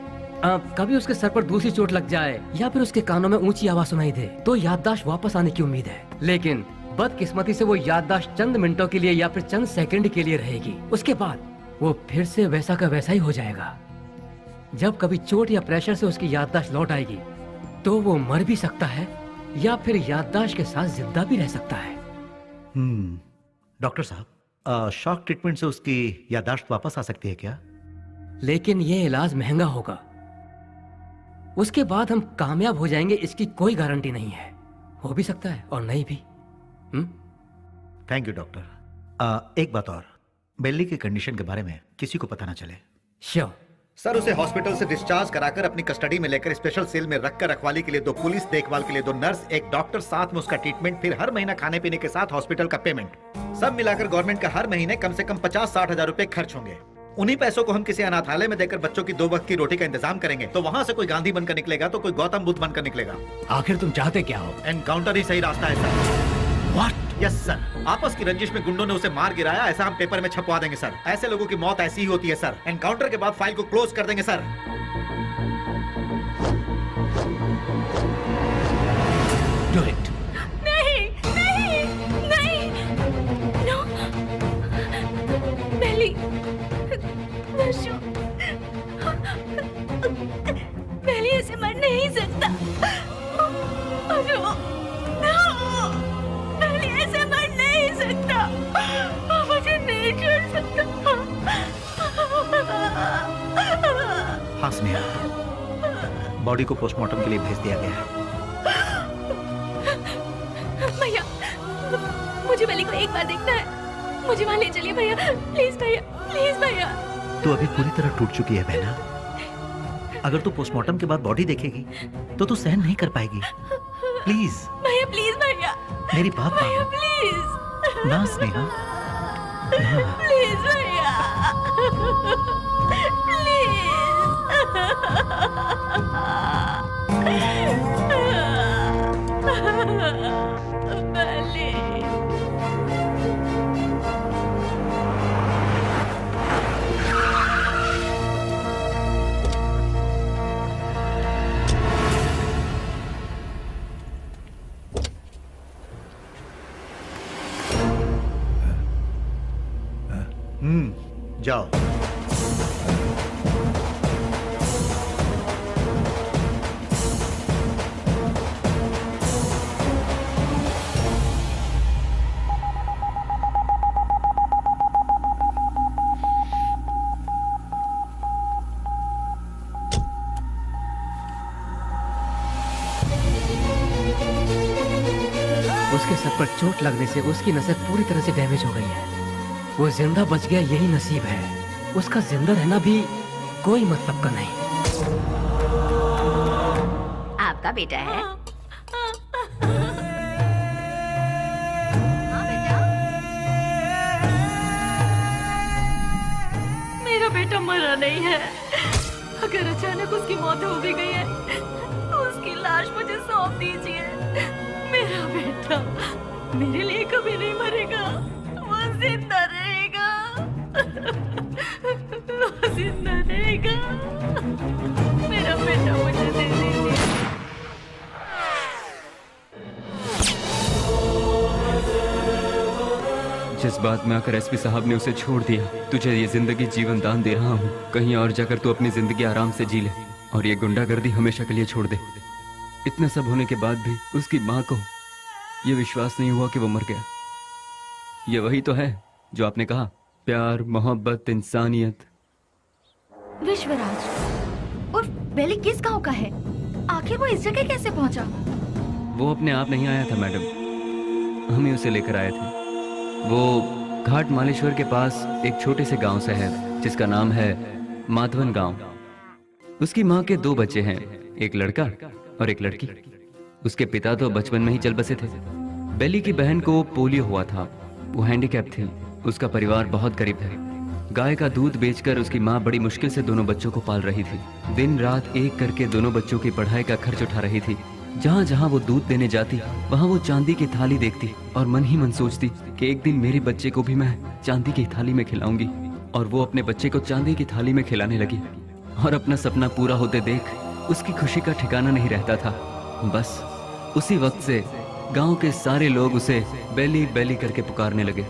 कभी उसके सर पर दूसरी चोट लग जाए या फिर उसके कानों में ऊंची आवाज सुनाई दे तो याददाश्त वापस आने की उम्मीद है, लेकिन बदकिस्मती से वो याददाश्त चंद मिनटों के लिए या फिर चंद सेकंड के लिए रहेगी। उसके बाद वो फिर से वैसा का वैसा ही हो जाएगा। जब कभी चोट या प्रेशर से उसकी याददाश्त लौट आएगी तो वो मर भी सकता है या फिर याददाश्त के साथ जिंदा भी रह सकता है। डॉक्टर साहब, शॉक ट्रीटमेंट से उसकी याददाश्त वापस आ सकती है क्या? लेकिन ये इलाज महंगा होगा। उसके बाद हम कामयाब हो जाएंगे इसकी कोई गारंटी नहीं है। हो भी सकता है और नहीं भी। Thank you doctor. एक बात और, बेली की कंडीशन के बारे में किसी को पता ना चले। श्योर सर, उसे हॉस्पिटल से डिस्चार्ज कराकर अपनी कस्टडी में लेकर स्पेशल सेल में रखकर रखवाली के लिए 2 पुलिस, देखभाल के लिए 2 नर्स, एक डॉक्टर, साथ में उसका ट्रीटमेंट, फिर हर महीना खाने पीने के साथ हॉस्पिटल का पेमेंट, सब मिलाकर गवर्नमेंट का हर महीने कम से कम 50-60 हजार रुपए खर्च होंगे। उन्हीं पैसों को हम किसी अनाथालय में देकर बच्चों की 2 वक्त की रोटी का इंतजाम करेंगे तो वहां से कोई गांधी बनकर निकलेगा तो कोई गौतम बुद्ध बनकर निकलेगा। आखिर तुम चाहते क्या हो? एनकाउंटर ही सही रास्ता है सर। What? यस सर, आपस की रंजिश में गुंडों ने उसे मार गिराया, ऐसा हम पेपर में छपवा देंगे सर। ऐसे लोगों की मौत ऐसी ही होती है सर। एनकाउंटर के बाद फाइल को क्लोज कर देंगे सर। Do it. नहीं नहीं नहीं नो बेली वशु बेली ऐसे मर नहीं सकता। वशु नो बेली ऐसे मर नहीं सकता। मुझे नहीं छोड़ सकता। हाँ स्नेहा, बॉडी को पोस्टमार्टम के लिए भेज दिया गया है। भैया मुझे बेली को एक बार देखना है, मुझे वहां ले चलिए भैया, प्लीज भैया, प्लीज भैया। तू अभी पूरी तरह टूट चुकी है बहना। अगर तू पोस्टमार्टम के बाद बॉडी देखेगी तो तू सहन नहीं कर पाएगी। प्लीज भैया, प्लीज भैया, मेरी बात भैया मानो प्लीज ना स्नेहा, ना। प्लीज भैया जाओ। उसके सर पर चोट लगने से उसकी नसें पूरी तरह से डैमेज हो गई है। वो जिंदा बच गया, यही नसीब है। उसका जिंदा रहना भी कोई मतलब का नहीं। आपका बेटा है? हाँ बेटा। मेरा बेटा मरा नहीं है। अगर अचानक उसकी मौत हो भी गई है तो उसकी लाश मुझे सौंप दीजिए। मेरा बेटा मेरे लिए कभी नहीं मरेगा, वो जिंदा रहेगा। वो जिंदा रहेगा। मेरा बेटा मुझे दे दीजिए। जज्बात में आकर एसपी साहब ने उसे छोड़ दिया। तुझे ये जिंदगी जीवन दान दे रहा हूँ, कहीं और जाकर तू अपनी जिंदगी आराम से जी ले और ये गुंडागर्दी हमेशा के लिए छोड़ दे। इतना सब होने के बाद भी उसकी माँ को ये विश्वास नहीं हुआ कि वो मर गया। ये वही तो है जो आपने कहा, प्यार, मोहब्बत, इंसानियत। विश्वराज और बेली किस गांव का है? आखिर वो इस जगह कैसे पहुंचा? वो अपने आप नहीं आया था मैडम, हम ही उसे लेकर आए थे। वो घाट मालेश्वर के पास एक छोटे से गांव से है जिसका नाम है माधवन गांव। उसकी माँ के 2 बच्चे हैं, एक लड़का और एक लड़की। उसके पिता तो बचपन में ही चल बसे थे। बेली की बहन को पोलियो हुआ था, वो हैंडीकैप थी। उसका परिवार बहुत गरीब है। गाय का दूध बेचकर उसकी माँ बड़ी मुश्किल से दोनों बच्चों को पाल रही थी। दिन रात एक करके दोनों बच्चों की पढ़ाई का खर्च उठा रही थी। जहाँ जहाँ वो दूध देने जाती वहाँ वो चांदी की थाली देखती और मन ही मन सोचती कि एक दिन मेरे बच्चे को भी मैं चांदी की थाली में खिलाऊंगी। और वो अपने बच्चे को चांदी की थाली में खिलाने लगी और अपना सपना पूरा होते देख उसकी खुशी का ठिकाना नहीं रहता था। बस उसी वक्त से गांव के सारे लोग उसे बेली बेली करके पुकारने लगे।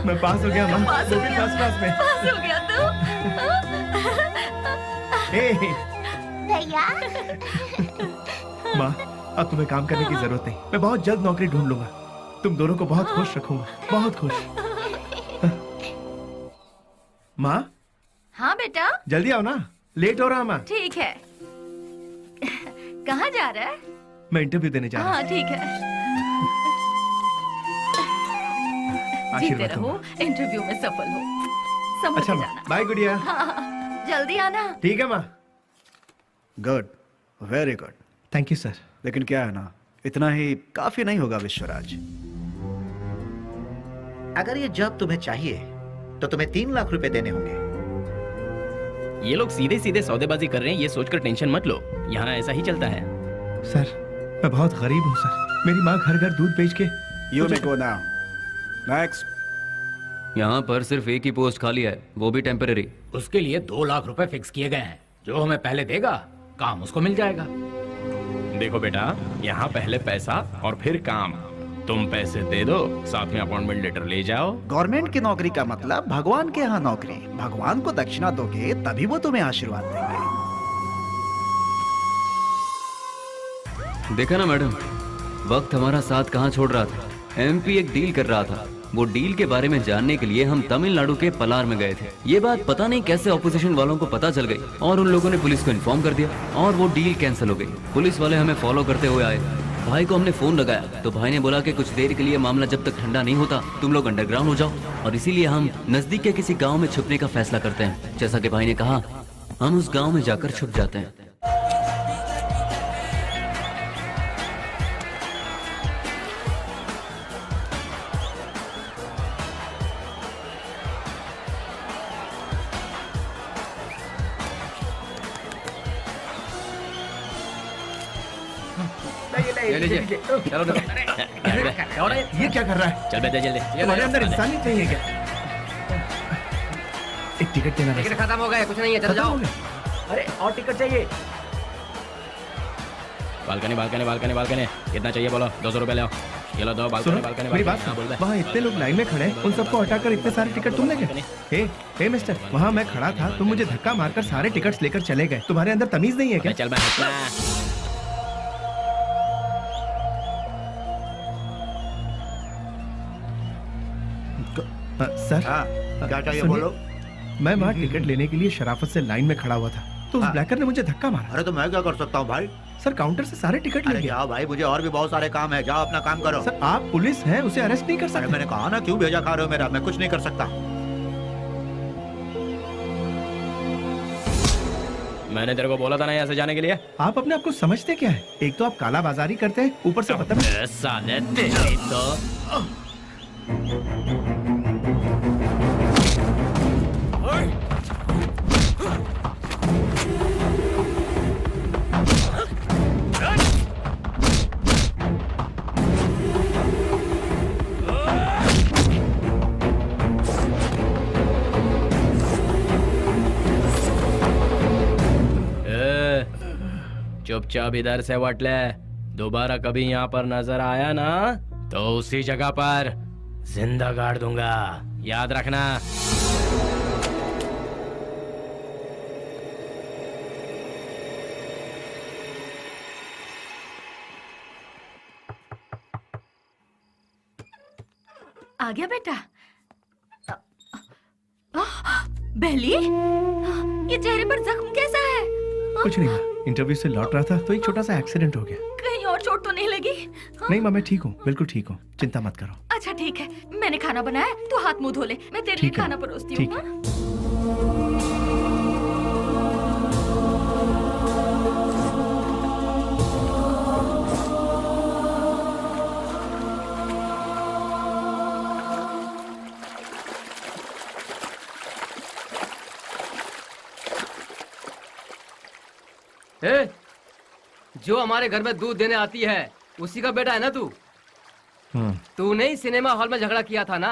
मैं पास हो गया माँ, वो भी फर्स्ट क्लास में। पास हो गया तू? भैया माँ, अब तुम्हें काम करने की जरूरत नहीं। मैं बहुत जल्द नौकरी ढूंढ लूंगा। तुम दोनों को बहुत खुश रखूंगा, बहुत खुश। माँ? हाँ बेटा। जल्दी आओ ना, लेट हो रहा माँ। ठीक है। कहाँ जा रहा है? मैं इंटरव्यू देने जा रहा हूँ। हाँ ठीक है। जीते आशीर्वाद रहो, दूंगा। इंटरव्यू में सफल हो। समझ अच्छा के माँ, जाना। बाय गुड़िया। हाँ, जल्दी आना। ठीक है माँ। Good, very good. Thank you sir. लेकिन क्या है ना, इतना ही काफी नहीं होगा विश्वराज। अगर ये जॉब तुम्हें चाहिए तो तुम्हें 3 लाख रुपए देने होंगे। ये लोग सीधे सीधे सौदेबाजी कर रहे हैं, ये सोचकर टेंशन मत लो। यहाँ ऐसा ही चलता है। सर, मैं बहुत गरीब हूँ सर। मेरी माँ घर घर दूध बेच के। You may go now. Next. यहाँ पर सिर्फ एक ही पोस्ट खाली है, वो भी टेम्पररी। उसके लिए 2 लाख रुपए फिक्स किए गए हैं। जो हमें पहले देगा काम उसको मिल जाएगा। देखो बेटा, यहाँ पहले पैसा और फिर काम। तुम पैसे दे दो, साथ में अपॉइंटमेंट लेटर ले जाओ। गवर्नमेंट की नौकरी का मतलब भगवान के यहाँ नौकरी। भगवान को दक्षिणा दोगे तभी वो तुम्हें आशीर्वाद देंगे। देखा ना मैडम, वक्त हमारा साथ कहाँ छोड़ रहा था। एमपी एक डील कर रहा था। वो डील के बारे में जानने के लिए हम तमिलनाडु के पलार में गए थे। ये बात पता नहीं कैसे ऑपोजिशन वालों को पता चल गई और उन लोगों ने पुलिस को इन्फॉर्म कर दिया और वो डील कैंसिल हो गई। पुलिस वाले हमें फॉलो करते हुए आए। भाई को हमने फोन लगाया तो भाई ने बोला कि कुछ देर के लिए मामला जब तक ठंडा नहीं होता तुम लोग अंडरग्राउंड हो जाओ, और इसीलिए हम नजदीक के किसी गाँव में छुपने का फैसला करते हैं। जैसा कि भाई ने कहा, हम उस गाँव में जाकर छुप जाते हैं। ले लीजिए। चलो ये क्या कर रहा है? चल बेटा जल्दी। तुम्हारे अंदर इंसानियत नहीं है क्या? एक टिकट देना। टिकट खत्म हो गए, कुछ नहीं है, चलो खत्म हो जाओ। गया? अरे और टिकट चाहिए। बालकनी बालकनी बालकनी बालकनी कितना चाहिए बोलो? 200 रुपए ले आओ। ये लो दो बालकनी सुनो बालकनी मेरी बात हाँ, बोल दे। वहाँ इतने लोग लाइन में खड़े हैं, उन सबको हटाकर इतने सारे टिकट तुमने क्या? हे मिस्टर, वहाँ मैं खड़ा था, तुम मुझे धक्का मारकर सारे टिकट्स लेकर चले गए। तुम्हारे अंदर तमीज नहीं है क्या? चल मैं सर क्या चाहिए सुनिए, बोलो? मैं वहाँ टिकट लेने के लिए शराफत से लाइन में खड़ा हुआ था, तो उस ब्लैकर ने मुझे धक्का मारा। अरे तो मैं क्या कर सकता हूँ भाई? सर काउंटर से सारे टिकट ले अरे गया। जाओ भाई, मुझे और भी बहुत सारे काम है, जाओ अपना काम करो। सर आप पुलिस हैं, उसे अरेस्ट नहीं कर अरे सकते। मैंने कहा ना, क्यों भेजा खा रहे हो मेरा? मैं कुछ नहीं कर सकता। मैंने तेरे को बोला था ना यहाँ से जाने के लिए। आप अपने आप को समझते क्या है? एक तो आप काला बाजारी करते हैं, ऊपर से बदतमीज। साले तेरी तो चुपचाप इधर से वट ले। दोबारा कभी यहाँ पर नजर आया ना तो उसी जगह पर जिंदा गाड़ दूंगा, याद रखना। आ गया बेटा। बेली, ये चेहरे पर जख्म कैसा है? कुछ नहीं माँ, इंटरव्यू से लौट रहा था तो एक छोटा सा एक्सीडेंट हो गया। कहीं और चोट तो नहीं लगी? नहीं माँ, मैं ठीक हूँ, बिल्कुल ठीक हूँ, चिंता मत करो। अच्छा ठीक है, मैंने खाना बनाया, तू हाथ मुंह धो ले, मैं तेरे लिए ठीक है, खाना परोसती ठीक हूँ। ए, जो हमारे घर में दूध देने आती है उसी का बेटा है ना तू? तूने ही सिनेमा हॉल में झगड़ा किया था ना?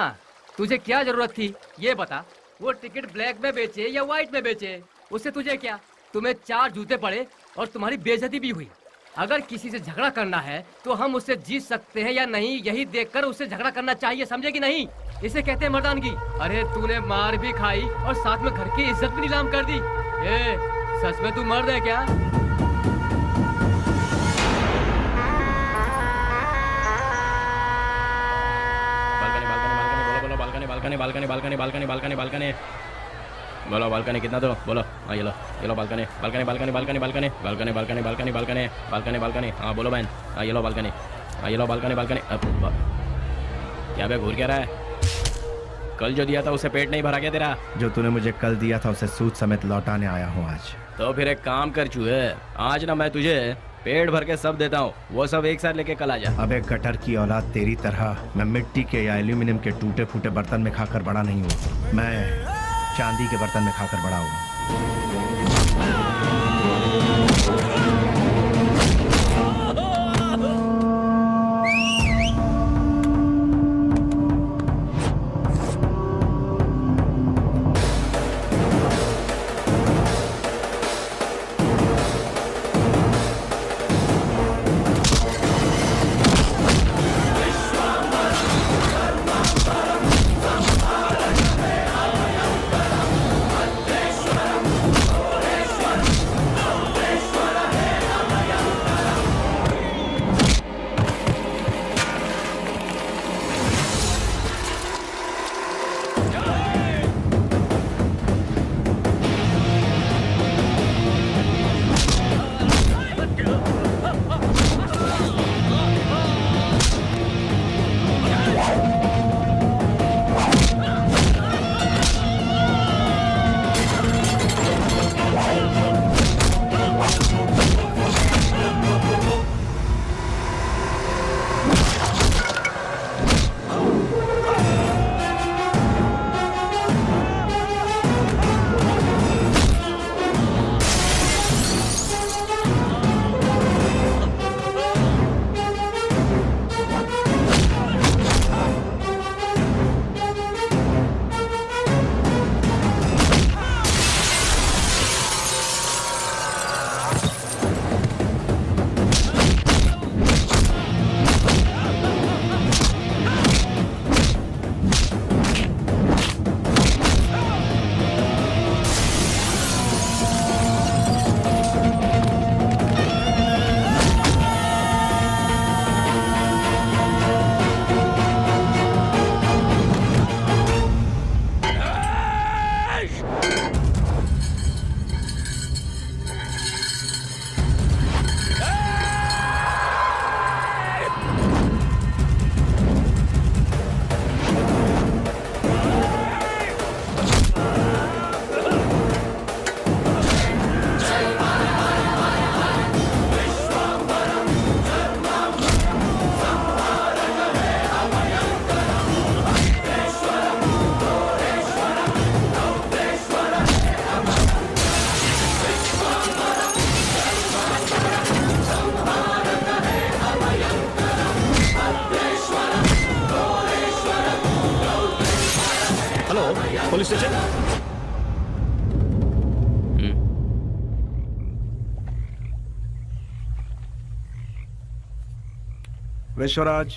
तुझे क्या जरूरत थी ये बता? वो टिकट ब्लैक में बेचे या व्हाइट में बेचे, उससे तुझे क्या? तुम्हें 4 जूते पड़े और तुम्हारी बेइज्जती भी हुई। अगर किसी से झगड़ा करना है तो हम उससे जीत सकते हैं या नहीं, यही देखकर उससे झगड़ा करना चाहिए, समझे कि नहीं? इसे कहते हैं मर्दानगी। अरे तूने मार भी खाई और साथ में घर की इज्जत भी नीलाम कर दी। ए, सच में तू मर्द है क्या? Balcony balcony balcony balcony balcony balcony balcony बोलो बालकनी कितना दो बोलो? हाँ ये लो balcony balcony balcony balcony balcony balcony balcony balcony balcony balcony balcony हाँ बोलो बहन। हाँ ये लो बालकनी, हाँ ये लो बालकनी बालकनी। क्या बे घूर क्या रहा है? कल जो दिया था उसे पेट नहीं भरा क्या तेरा? जो तूने मुझे कल दिया था उसे सूद समेत लौटाने आया हूँ आज। तो फिर एक काम कर चूहे, आज ना मैं तुझे पेट भर के सब देता हूँ, वो सब एक साथ लेके कल आ जा। अबे गटर की औलाद, तेरी तरह मैं मिट्टी के या एल्यूमिनियम के टूटे फूटे बर्तन में खाकर बड़ा नहीं हूँ, मैं चांदी के बर्तन में खाकर बड़ा हूँ। Police station. विश्वराज,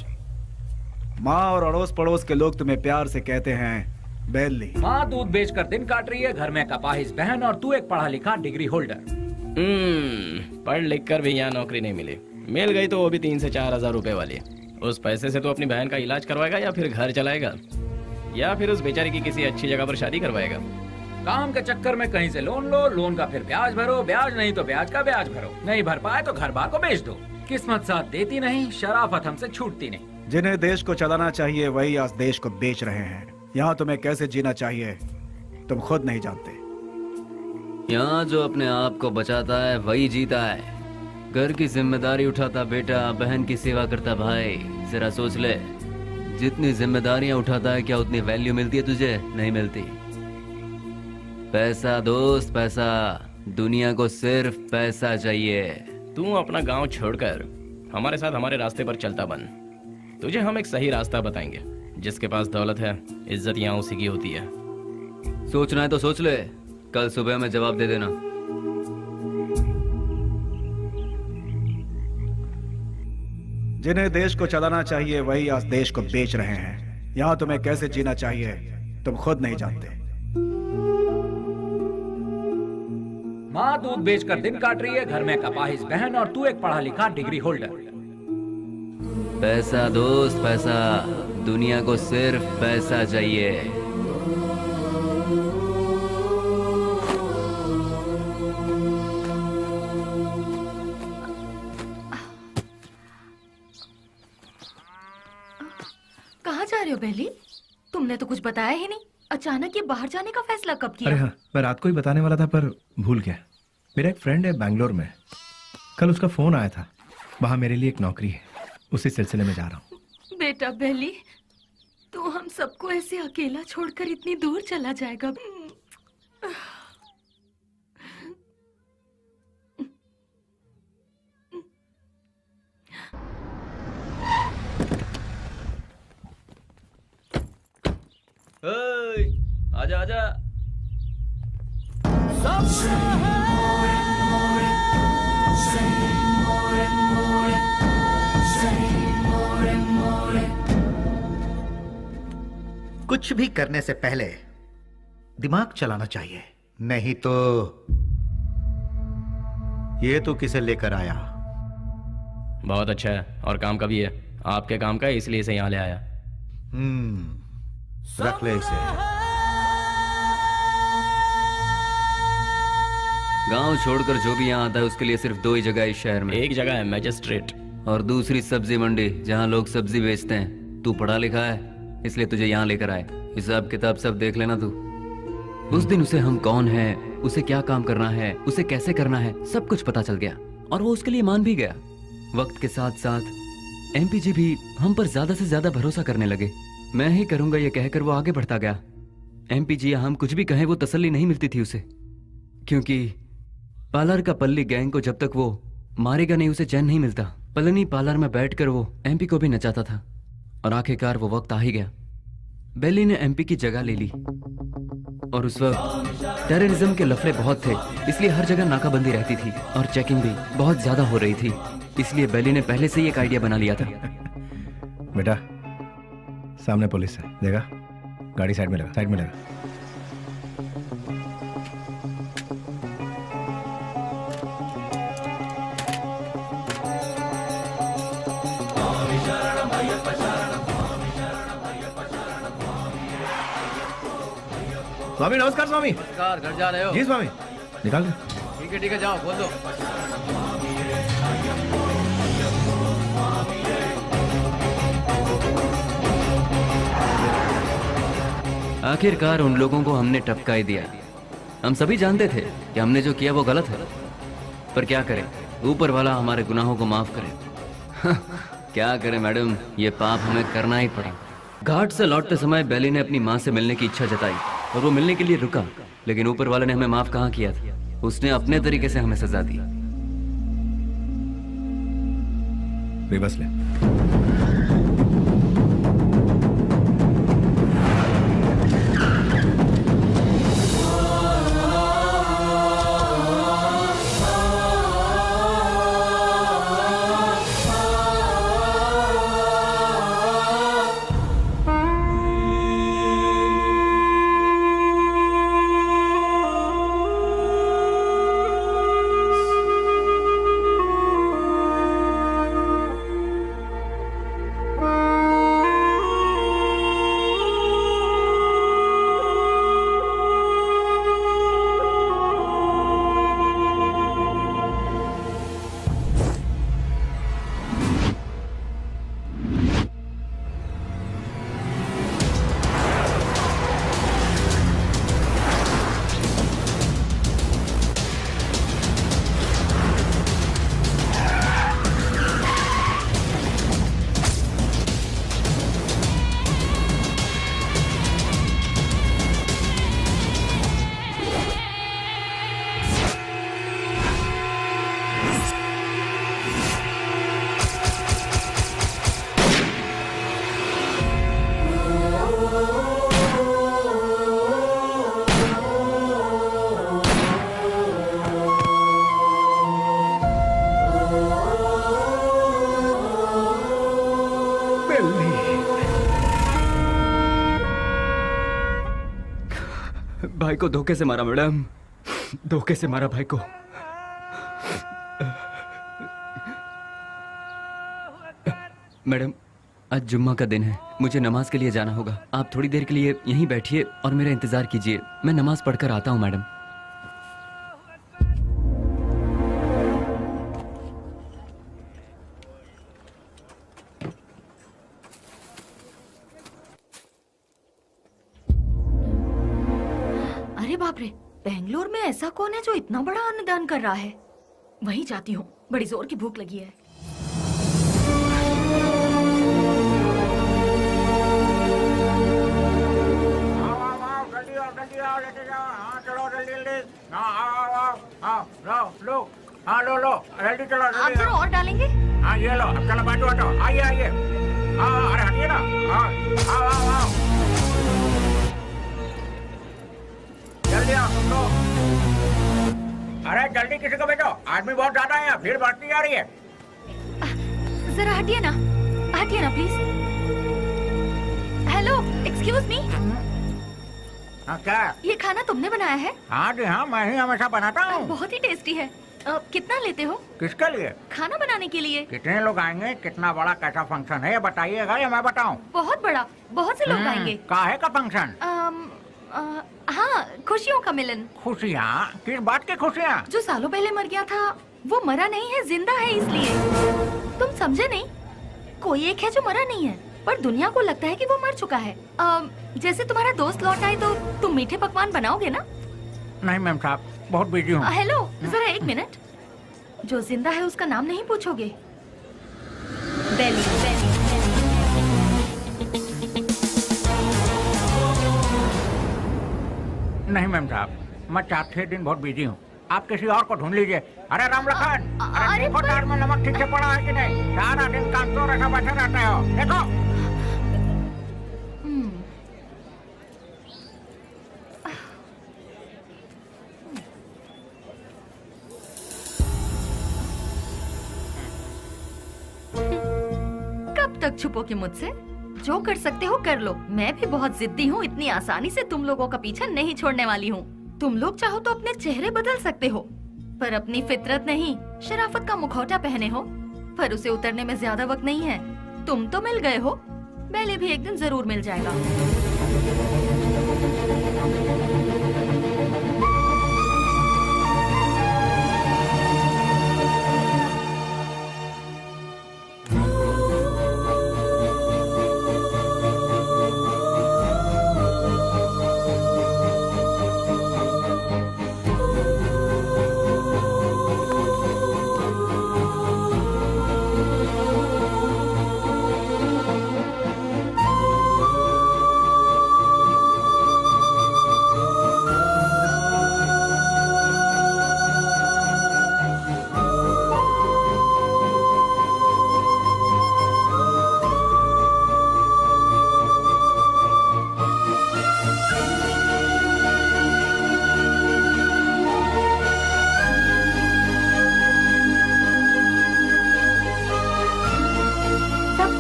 माँ और अड़ोस पड़ोस के लोग तुम्हें प्यार से कहते हैं बेली। माँ दूध बेचकर दिन काट रही है, घर में कपाहिज बहन, और तू एक पढ़ा लिखा डिग्री होल्डर। पढ़ लिख कर भी यहाँ नौकरी नहीं मिली। मिल गई तो वो भी 3 से 4 हजार रुपए वाली। उस पैसे से तो अपनी बहन का इलाज करवाएगा या फिर घर चलाएगा या फिर उस बेचारी की किसी अच्छी जगह पर शादी करवाएगा। काम के चक्कर में कहीं से लोन लो, लोन का फिर ब्याज भरो, ब्याज नहीं तो ब्याज का ब्याज भरो, नहीं भर पाए तो घर बार को बेच दो। किस्मत साथ देती नहीं, शराफत हमसे छूटती नहीं। जिन्हें देश को चलाना चाहिए वही आज देश को बेच रहे हैं। यहाँ तुम्हें कैसे जीना चाहिए तुम खुद नहीं जानते। यहाँ जो अपने आप को बचाता है वही जीता है। घर की जिम्मेदारी उठाता बेटा, बहन की सेवा करता भाई। जरा सोच ले, जितनी जिम्मेदारियां उठाता है क्या उतनी वैल्यू मिलती है तुझे? नहीं मिलती। पैसा दोस्त पैसा, दुनिया को सिर्फ पैसा चाहिए। तू अपना गांव छोड़कर हमारे साथ हमारे रास्ते पर चलता बन। तुझे हम एक सही रास्ता बताएंगे। जिसके पास दौलत है, इज्जत यहाँ उसी की होती है। सोचना है तो सोच ले, कल सुबह में जवाब दे देना। जिन्हें देश को चलाना चाहिए वही आज देश को बेच रहे हैं। यहाँ तुम्हें कैसे जीना चाहिए तुम खुद नहीं जानते। माँ दूध बेचकर दिन काट रही है, घर में कपाहिज बहन, और तू एक पढ़ा लिखा डिग्री होल्डर। पैसा दोस्त पैसा, दुनिया को सिर्फ पैसा चाहिए। कहाँ जा रहे हो बेली? तुमने तो कुछ बताया ही नहीं। अचानक ये बाहर जाने का फैसला कब किया? अरे हाँ, मैं रात को ही बताने वाला था पर भूल गया। मेरा एक फ्रेंड है बैंगलोर में, कल उसका फोन आया था। वहाँ मेरे लिए एक नौकरी है, उसी सिलसिले में जा रहा हूँ। बेटा बेली, तू हम सबको ऐसे अकेला छोड़कर इतनी दूर चला जाएगा? आजा आजा। कुछ भी करने से पहले दिमाग चलाना चाहिए, नहीं तो ये तो किसे लेकर आया। बहुत अच्छा है और काम का भी है। आपके काम का है इसलिए इसे यहाँ ले आया। रख ले इसे। गांव छोड़कर जो भी यहाँ आता है उसके लिए सिर्फ 2 ही जगह है इस शहर में। एक जगह है मैजिस्ट्रेट और दूसरी सब्जी मंडी, जहाँ लोग सब्जी बेचते हैं। तू पढ़ा लिखा है इसलिए तुझे यहाँ लेकर आए। हिसाब किताब सब देख लेना तू। उस दिन उसे हम कौन है, उसे क्या काम करना है, उसे कैसे करना है, सब कुछ पता चल गया और वो उसके लिए मान भी गया। वक्त के साथ साथ एमपीजी भी हम पर ज्यादा से ज्यादा भरोसा करने लगे। मैं ही करूंगा ये कहकर वो आगे बढ़ता गया। एमपीजी हम कुछ भी कहें वो तसल्ली नहीं मिलती थी उसे, क्योंकि पार्लर का पल्ली गैंग को जब तक वो मारेगा नहीं उसे चैन नहीं मिलता। पलनी पार्लर में बैठकर वो एमपी को भी नचाता था और आखिरकार वो वक्त आ ही गया। बेली ने एमपी की जगह ले ली और उस वक्त टेररिज्म के लफड़े बहुत थे, इसलिए हर जगह नाकाबंदी रहती थी और चेकिंग भी बहुत ज्यादा हो रही थी। इसलिए बेली ने पहले से ही एक आइडिया बना लिया था। बेटा सामने पुलिस है, देखा? गाड़ी साइड में लगा, साइड में लगा। स्वामी नमस्कार। स्वामी नमस्कार। घर जा रहे हो? जी स्वामी। निकाल दे। ठीक है जाओ, बोल दो। आखिरकार उन लोगों को हमने टपका ही दिया। हम सभी जानते थे कि हमने जो किया वो गलत है, पर क्या करें, ऊपर वाला हमारे गुनाहों को माफ करे। क्या करें मैडम, ये पाप हमें करना ही पड़ा। घाट से लौटते समय बेली ने अपनी माँ से मिलने की इच्छा जताई और वो मिलने के लिए रुका, लेकिन ऊपर वाले ने हमें माफ कहाँ किया था। उसने अपने तरीके से हमें सजा दी। रिवर्स ले। भाई को धोखे से मारा मैडम, धोखे से मारा भाई को। मैडम आज जुम्मा का दिन है, मुझे नमाज के लिए जाना होगा। आप थोड़ी देर के लिए यहीं बैठिए और मेरा इंतजार कीजिए, मैं नमाज पढ़कर आता हूँ मैडम। अरे बाप रे, बेंगलोर में ऐसा कौन है जो इतना बड़ा अन्नदान कर रहा है? वहीं जाती हूँ, बड़ी जोर की भूख लगी है। लो जल्दी चलो। आप जरा और डालेंगे? हाँ ये लो, अब चलो बाटो हटो, आइए आइए। हाँ अरे हटिए ना। हाँ आओ। जल्दी आओ तुम लोग। अरे जल्दी किसी को भेजो, आदमी बहुत ज्यादा है, भीड़ बढ़ती जा रही है। जरा हटिए ना प्लीज। Hello, excuse me. हाँ क्या? ये खाना तुमने बनाया है? हाँ जी हाँ, मैं ही हमेशा बनाता हूँ। बहुत ही टेस्टी है। कितना लेते हो? किसके लिए? खाना बनाने के लिए। कितने लोग आएंगे, कितना बड़ा कैसा फंक्शन है ये बताइएगा या मैं बताऊँ? बहुत बड़ा, बहुत से लोग आएंगे। काहे का फंक्शन? हाँ, खुशियों का मिलन। खुशियाँ? किस बात की खुशियाँ? जो सालों पहले मर गया था वो मरा नहीं है, जिंदा है, इसलिए। तुम समझे नहीं? कोई एक है जो मरा नहीं है पर दुनिया को लगता है कि वो मर चुका है। जैसे तुम्हारा दोस्त लौट आए तो तुम मीठे पकवान बनाओगे ना? नहीं मैम साहब, बहुत बिजी हूँ। हेलो, जरा एक मिनट। जो जिंदा है उसका नाम नहीं पूछोगे? बेली। नहीं मैम साहब, मैं 4-6 दिन बहुत बिजी हूँ, आप किसी और को ढूंढ लीजिए। अरे राम लखन, अरे देखो तार में नमक ठीक से पड़ा है कि नहीं? सारा दिन काम तो ऐसा बैठे रहते हो, देखो। कब तक छुपोगे मुझसे? जो कर सकते हो कर लो। मैं भी बहुत जिद्दी हूँ, इतनी आसानी से तुम लोगों का पीछा नहीं छोड़ने वाली हूँ। तुम लोग चाहो तो अपने चेहरे बदल सकते हो, पर अपनी फितरत नहीं। शराफत का मुखौटा पहने हो, पर उसे उतरने में ज्यादा वक्त नहीं है। तुम तो मिल गए हो, बेली भी एक दिन जरूर मिल जाएगा।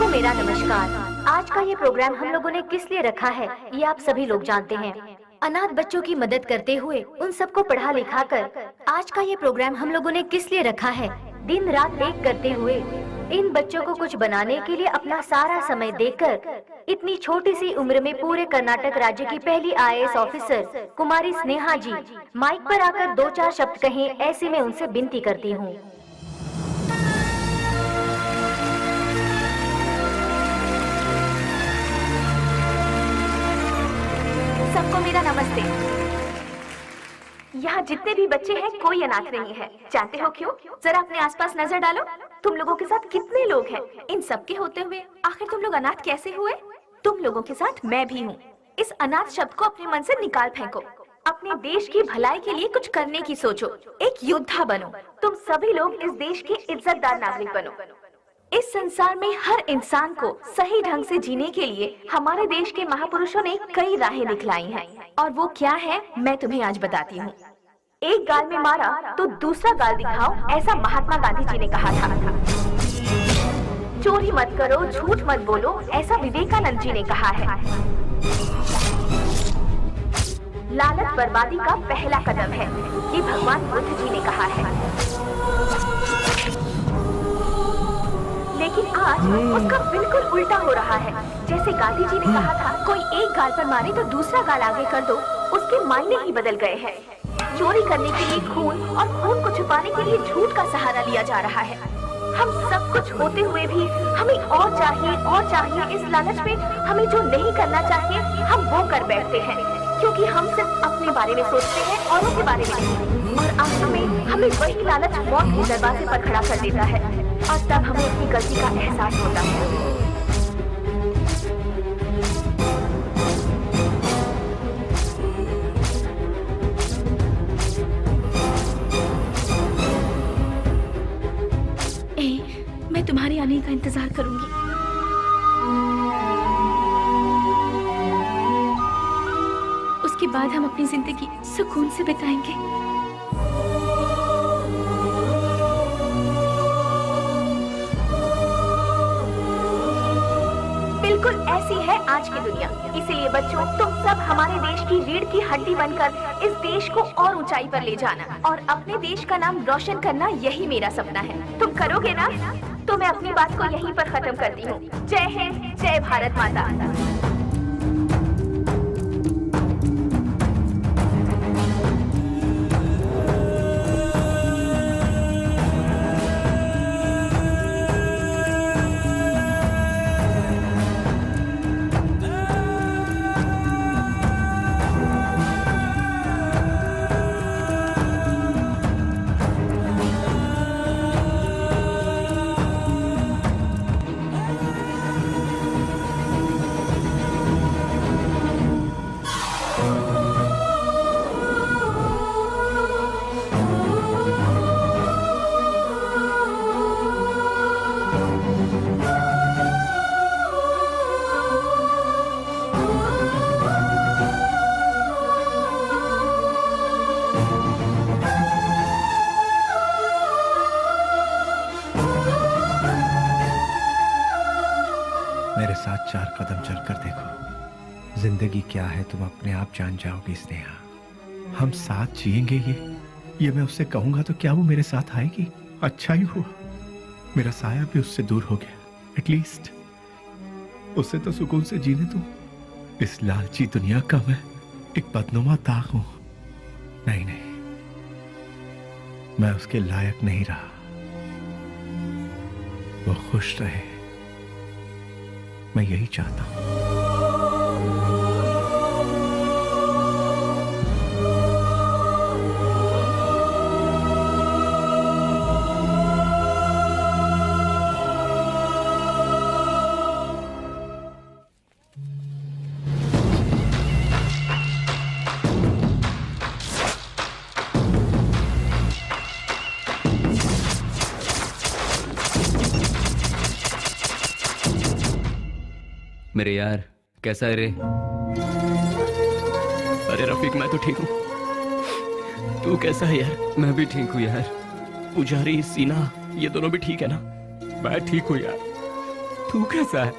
मेरा नमस्कार। आज का ये प्रोग्राम हम लोगों ने किस लिए रखा है ये आप सभी लोग जानते हैं। अनाथ बच्चों की मदद करते हुए उन सबको पढ़ा लिखा कर आज का ये प्रोग्राम हम लोगों ने किस लिए रखा है? दिन रात एक करते हुए इन बच्चों को कुछ बनाने के लिए अपना सारा समय देकर इतनी छोटी सी उम्र में पूरे कर्नाटक राज्य की पहली IAS ऑफिसर कुमारी स्नेहा जी माइक पर आकर 2-4 शब्द कहें, ऐसी मैं उनसे विनती करती हूँ। सबको मेरा नमस्ते। यहाँ जितने भी बच्चे हैं कोई अनाथ नहीं है। जानते हो क्यों? जरा अपने आसपास नजर डालो, तुम लोगों के साथ कितने लोग हैं। इन सब के होते हुए आखिर तुम लोग अनाथ कैसे हुए? तुम लोगों के साथ मैं भी हूँ। इस अनाथ शब्द को अपने मन से निकाल फेंको। अपने देश की भलाई के लिए कुछ करने की सोचो, एक योद्धा बनो। तुम सभी लोग इस देश के इज्जतदार नागरिक बनो। इस संसार में हर इंसान को सही ढंग से जीने के लिए हमारे देश के महापुरुषों ने कई राहें दिखलाई हैं, और वो क्या है मैं तुम्हें आज बताती हूँ। एक गाल में मारा तो दूसरा गाल दिखाओ, ऐसा महात्मा गांधी जी ने कहा था। चोरी मत करो, झूठ मत बोलो, ऐसा विवेकानंद जी ने कहा है। लालच बर्बादी का पहला कदम है, ये भगवान बुद्ध जी ने कहा है। लेकिन आज उसका बिल्कुल उल्टा हो रहा है। जैसे गांधी जी ने कहा था, कोई एक गाल पर मारे तो दूसरा गाल आगे कर दो, उसके मायने ही बदल गए हैं। चोरी करने के लिए खून और खून को छुपाने के लिए झूठ का सहारा लिया जा रहा है। हम सब कुछ होते हुए भी हमें और चाहिए। इस लालच में हमें जो नहीं करना चाहिए हम वो कर बैठते हैं, क्योंकि हम सिर्फ अपने बारे में सोचते हैं, औरों के बारे में नहीं। और आखिर में हमें वही लालच मौत के दरवाजे पर खड़ा कर देता है, और तब हमें अपनी गलती का एहसास होता है। मैं तुम्हारे आने का इंतजार करूंगी। उसके बाद हम अपनी जिंदगी सुकून से बिताएंगे। बिल्कुल ऐसी है आज की दुनिया। इसीलिए बच्चों, तुम सब हमारे देश की रीढ़ की हड्डी बनकर इस देश को और ऊंचाई पर ले जाना और अपने देश का नाम रोशन करना, यही मेरा सपना है। तुम करोगे ना? तो मैं अपनी बात को यहीं पर खत्म करती हूँ। जय हिंद, जय भारत माता। मेरे साथ 4 कदम चलकर देखो। जिंदगी क्या है तुम अपने आप जान जाओगी स्नेहा। हम साथ जिएंगे ये मैं उससे कहूंगा तो क्या वो मेरे साथ आएगी? अच्छा ही हुआ मेरा साया भी उससे दूर हो गया। एटलीस्ट उससे तो सुकून से जीने दो। इस लालची दुनिया का मैं एक बदनुमा दाग हूं। नहीं, मैं उसके लायक नहीं रहा। वो खुश रहे, मैं यही चाहता हूं। मेरे यार, कैसा है रे? अरे रफीक, मैं तो ठीक हूँ। तू कैसा है यार? मैं भी ठीक हूँ यार। पुजारी, सीना, ये दोनों भी ठीक है ना? मैं ठीक हूँ यार। तू कैसा है?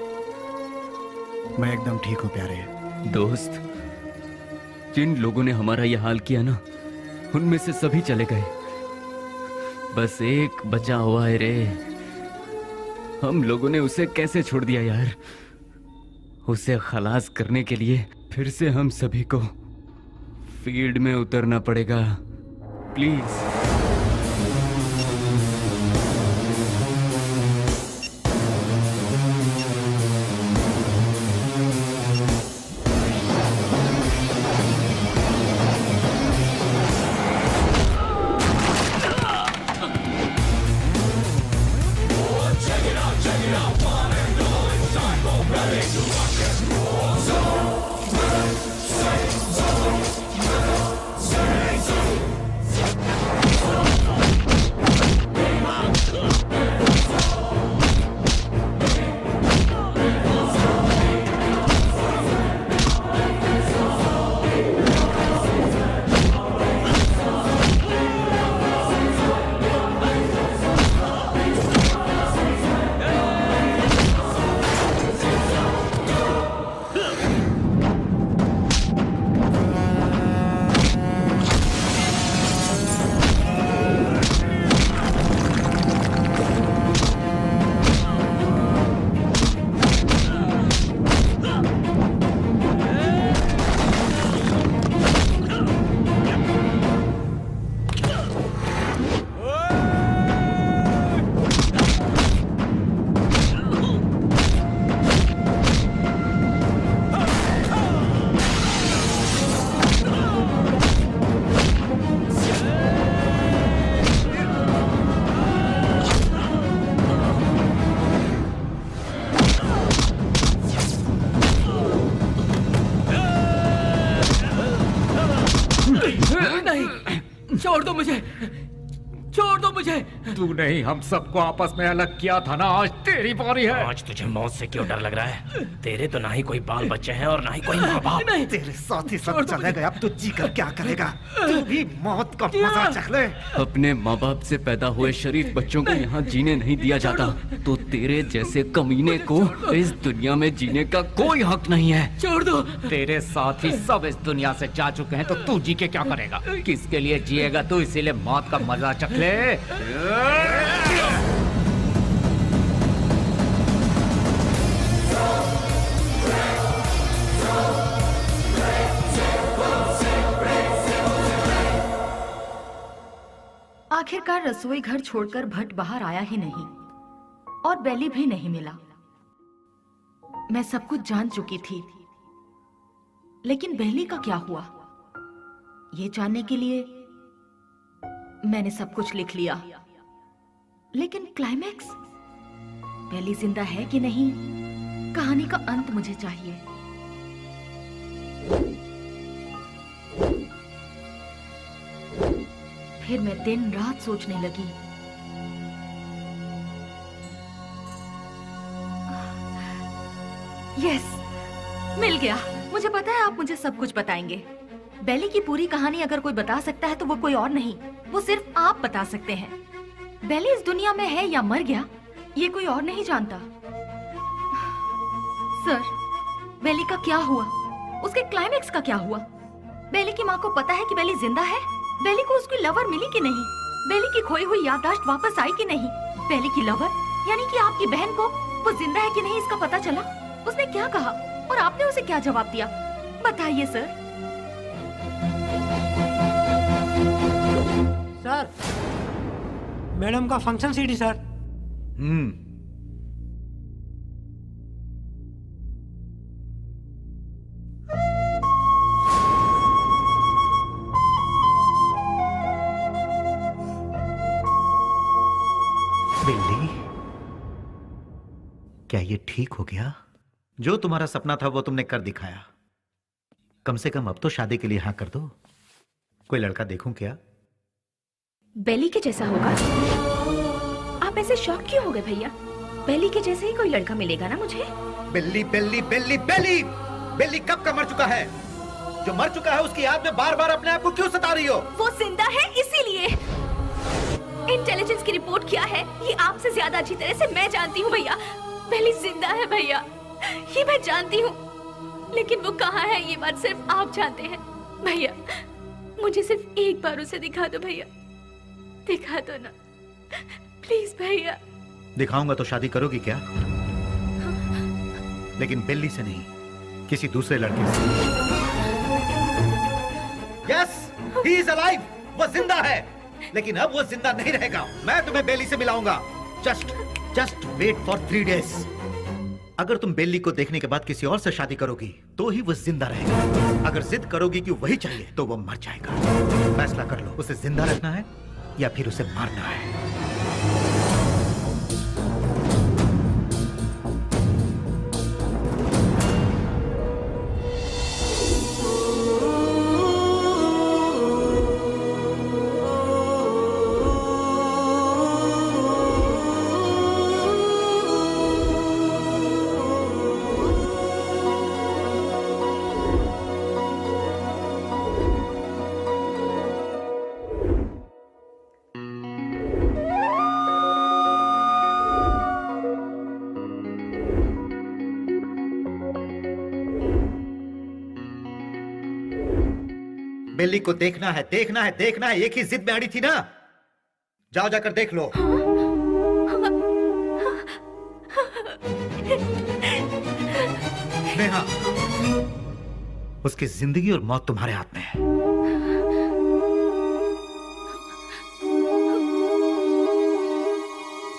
मैं एकदम ठीक हूँ प्यारे। दोस्त, जिन लोगों ने हमारा ये हाल किया ना, उनमें से सभी चले गए। बस एक बचा हुआ है रे। हम लोगों ने उसे कैसे छोड़ दिया यार? उसे खलास करने के लिए फिर से हम सभी को फील्ड में उतरना पड़ेगा। प्लीज। छोड़ दो मुझे, छोड़ दो मुझे। तू नहीं, हम सबको आपस में अलग किया था ना, आज तेरी बारी है। आज तुझे मौत से क्यों डर लग रहा है? तेरे तो ना ही कोई बाल बच्चे हैं और ना ही कोई माँ बाप। नहीं, तेरे साथ ही सब चले गए, अब तू जी कर क्या करेगा? तू भी मौत का मजा चख ले। अपने माँ बाप से पैदा हुए शरीफ बच्चों को यहाँ जीने नहीं दिया जाता, तो तेरे जैसे कमीने को इस दुनिया में जीने का कोई हक नहीं है। छोड़ दो। तेरे साथ ही सब इस दुनिया से जा चुके हैं, तो तू जी के क्या करेगा? किसके लिए जिएगा तू? इसीलिए मौत का मजा चख ले। आखिरकार रसोई घर छोड़कर भट्ट बाहर आया ही नहीं और बेली भी नहीं मिला। मैं सब कुछ जान चुकी थी, लेकिन बेली का क्या हुआ, ये जानने के लिए मैंने सब कुछ लिख लिया। लेकिन क्लाइमैक्स, बेली जिंदा है कि नहीं, कहानी का अंत मुझे चाहिए। फिर मैं दिन रात सोचने लगी। यस, मिल गया। मुझे पता है आप मुझे सब कुछ बताएंगे। बेली की पूरी कहानी अगर कोई बता सकता है तो वो कोई और नहीं, वो सिर्फ आप बता सकते हैं। बेली इस दुनिया में है या मर गया, ये कोई और नहीं जानता। सर, बेली का क्या हुआ? उसके क्लाइमैक्स का क्या हुआ? बेली की माँ को पता है कि बेली जिंदा है? बेली को उसकी लवर मिली कि नहीं? बेली की खोई हुई याददाश्त वापस आई कि नहीं? बेली की लवर यानी कि आपकी बहन को वो जिंदा है कि नहीं इसका पता चला? उसने क्या कहा और आपने उसे क्या जवाब दिया? बताइए सर। सर, मैडम का फंक्शन सीडी सर। बिल्ली, क्या ये ठीक हो गया? जो तुम्हारा सपना था वो तुमने कर दिखाया। कम से कम अब तो शादी के लिए हाँ कर दो। कोई लड़का देखूं क्या? बेली के जैसा होगा? आप ऐसे शॉक क्यों हो गए भैया? बेली के जैसे ही कोई लड़का मिलेगा ना मुझे। बिल्ली बिल्ली बिल्ली बिल्ली, बिल्ली कब का मर चुका है? जो मर चुका है उसकी याद में बार बार अपने आप को क्यों सता रही हो? वो जिंदा है इसीलिए। इंटेलिजेंस की रिपोर्ट क्या है ये आपसे ज्यादा अच्छी तरह से मैं जानती हूँ भैया। बेली जिंदा है भैया, ये मैं जानती हूँ, लेकिन वो कहाँ है ये बात सिर्फ आप जानते हैं भैया। मुझे सिर्फ एक बार उसे दिखा दो भैया, दिखा दो ना प्लीज भैया। दिखाऊंगा तो शादी करोगी क्या? लेकिन बिल्ली से नहीं, किसी दूसरे लड़के से। यस, ही इज अलाइव, वो जिंदा है, लेकिन अब वो जिंदा नहीं रहेगा। मैं तुम्हें बेली से मिलाऊंगा। Just wait for 3 days। अगर तुम बेली को देखने के बाद किसी और से शादी करोगी तो ही वो जिंदा रहेगा। अगर जिद करोगी कि वही चाहिए तो वो मर जाएगा। फैसला कर लो, उसे जिंदा रखना है या फिर उसे मारना है। बिल्ली को देखना है, देखना है, देखना है। एक ही जिद में अड़ी थी ना। जाओ जाकर देख लो। नेहा, उसकी जिंदगी और मौत तुम्हारे हाथ में है।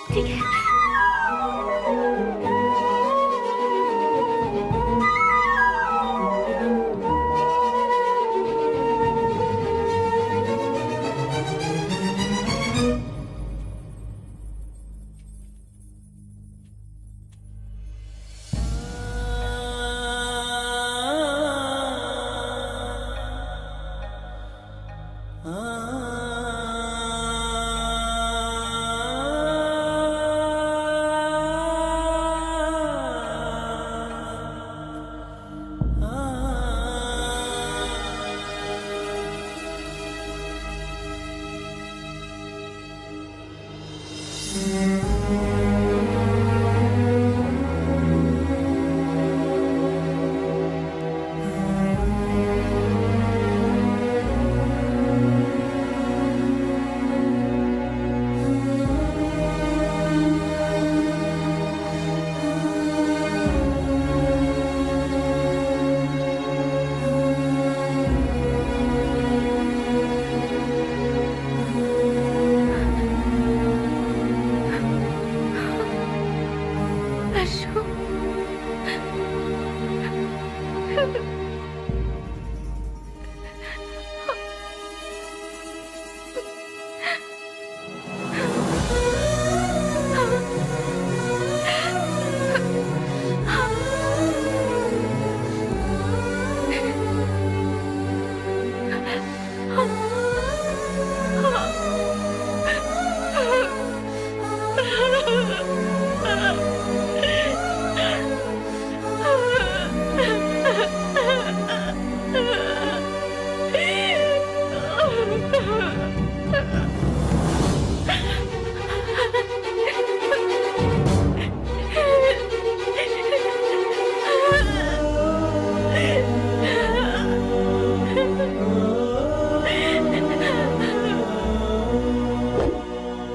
ठीक है। Ah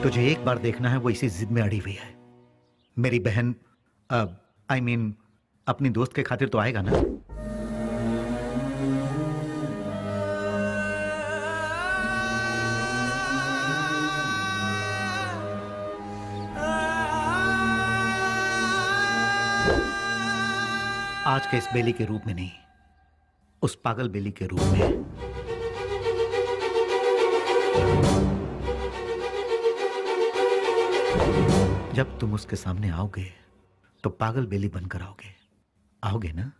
तुझे एक बार देखना है, वो इसी जिद में अड़ी हुई है। मेरी बहन आई मीन अपनी दोस्त के खातिर तो आएगा ना? आज के इस बेली के रूप में नहीं, उस पागल बेली के रूप में। जब तुम उसके सामने आओगे तो पागल बेली बनकर आओगे, आओगे ना?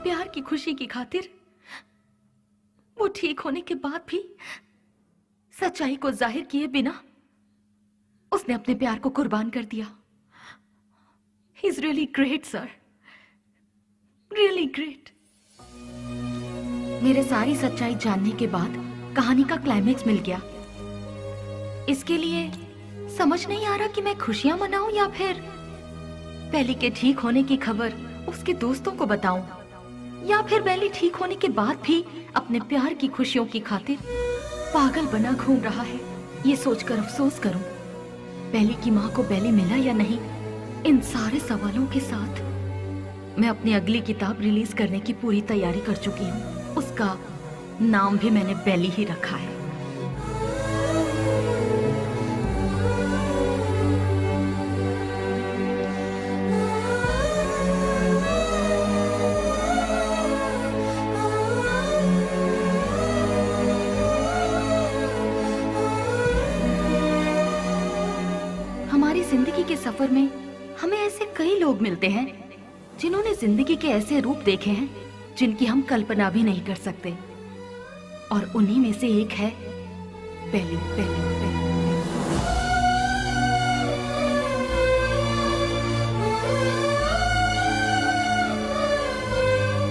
प्यार की खुशी की खातिर वो ठीक होने के बाद भी सच्चाई को जाहिर किए बिना उसने अपने प्यार को कुर्बान कर दिया। He is really great sir, really great. मेरे सारी सच्चाई जानने के बाद कहानी का क्लाइमेक्स मिल गया। इसके लिए समझ नहीं आ रहा कि मैं खुशियां मनाऊं या फिर बेली के ठीक होने की खबर उसके दोस्तों को बताऊं, या फिर बेली ठीक होने के बाद भी अपने प्यार की खुशियों की खातिर पागल बना घूम रहा है। ये सोचकर अफसोस करूं बेली की माँ को बेली मिला या नहीं। इन सारे सवालों के साथ मैं अपनी अगली किताब रिलीज करने की पूरी तैयारी कर चुकी हूँ। उसका नाम भी मैंने बेली ही रखा है। हमारी जिंदगी के सफर में हमें ऐसे कई लोग मिलते हैं जिन्होंने जिंदगी के ऐसे रूप देखे हैं जिनकी हम कल्पना भी नहीं कर सकते, और उन्हीं में से एक है बेली।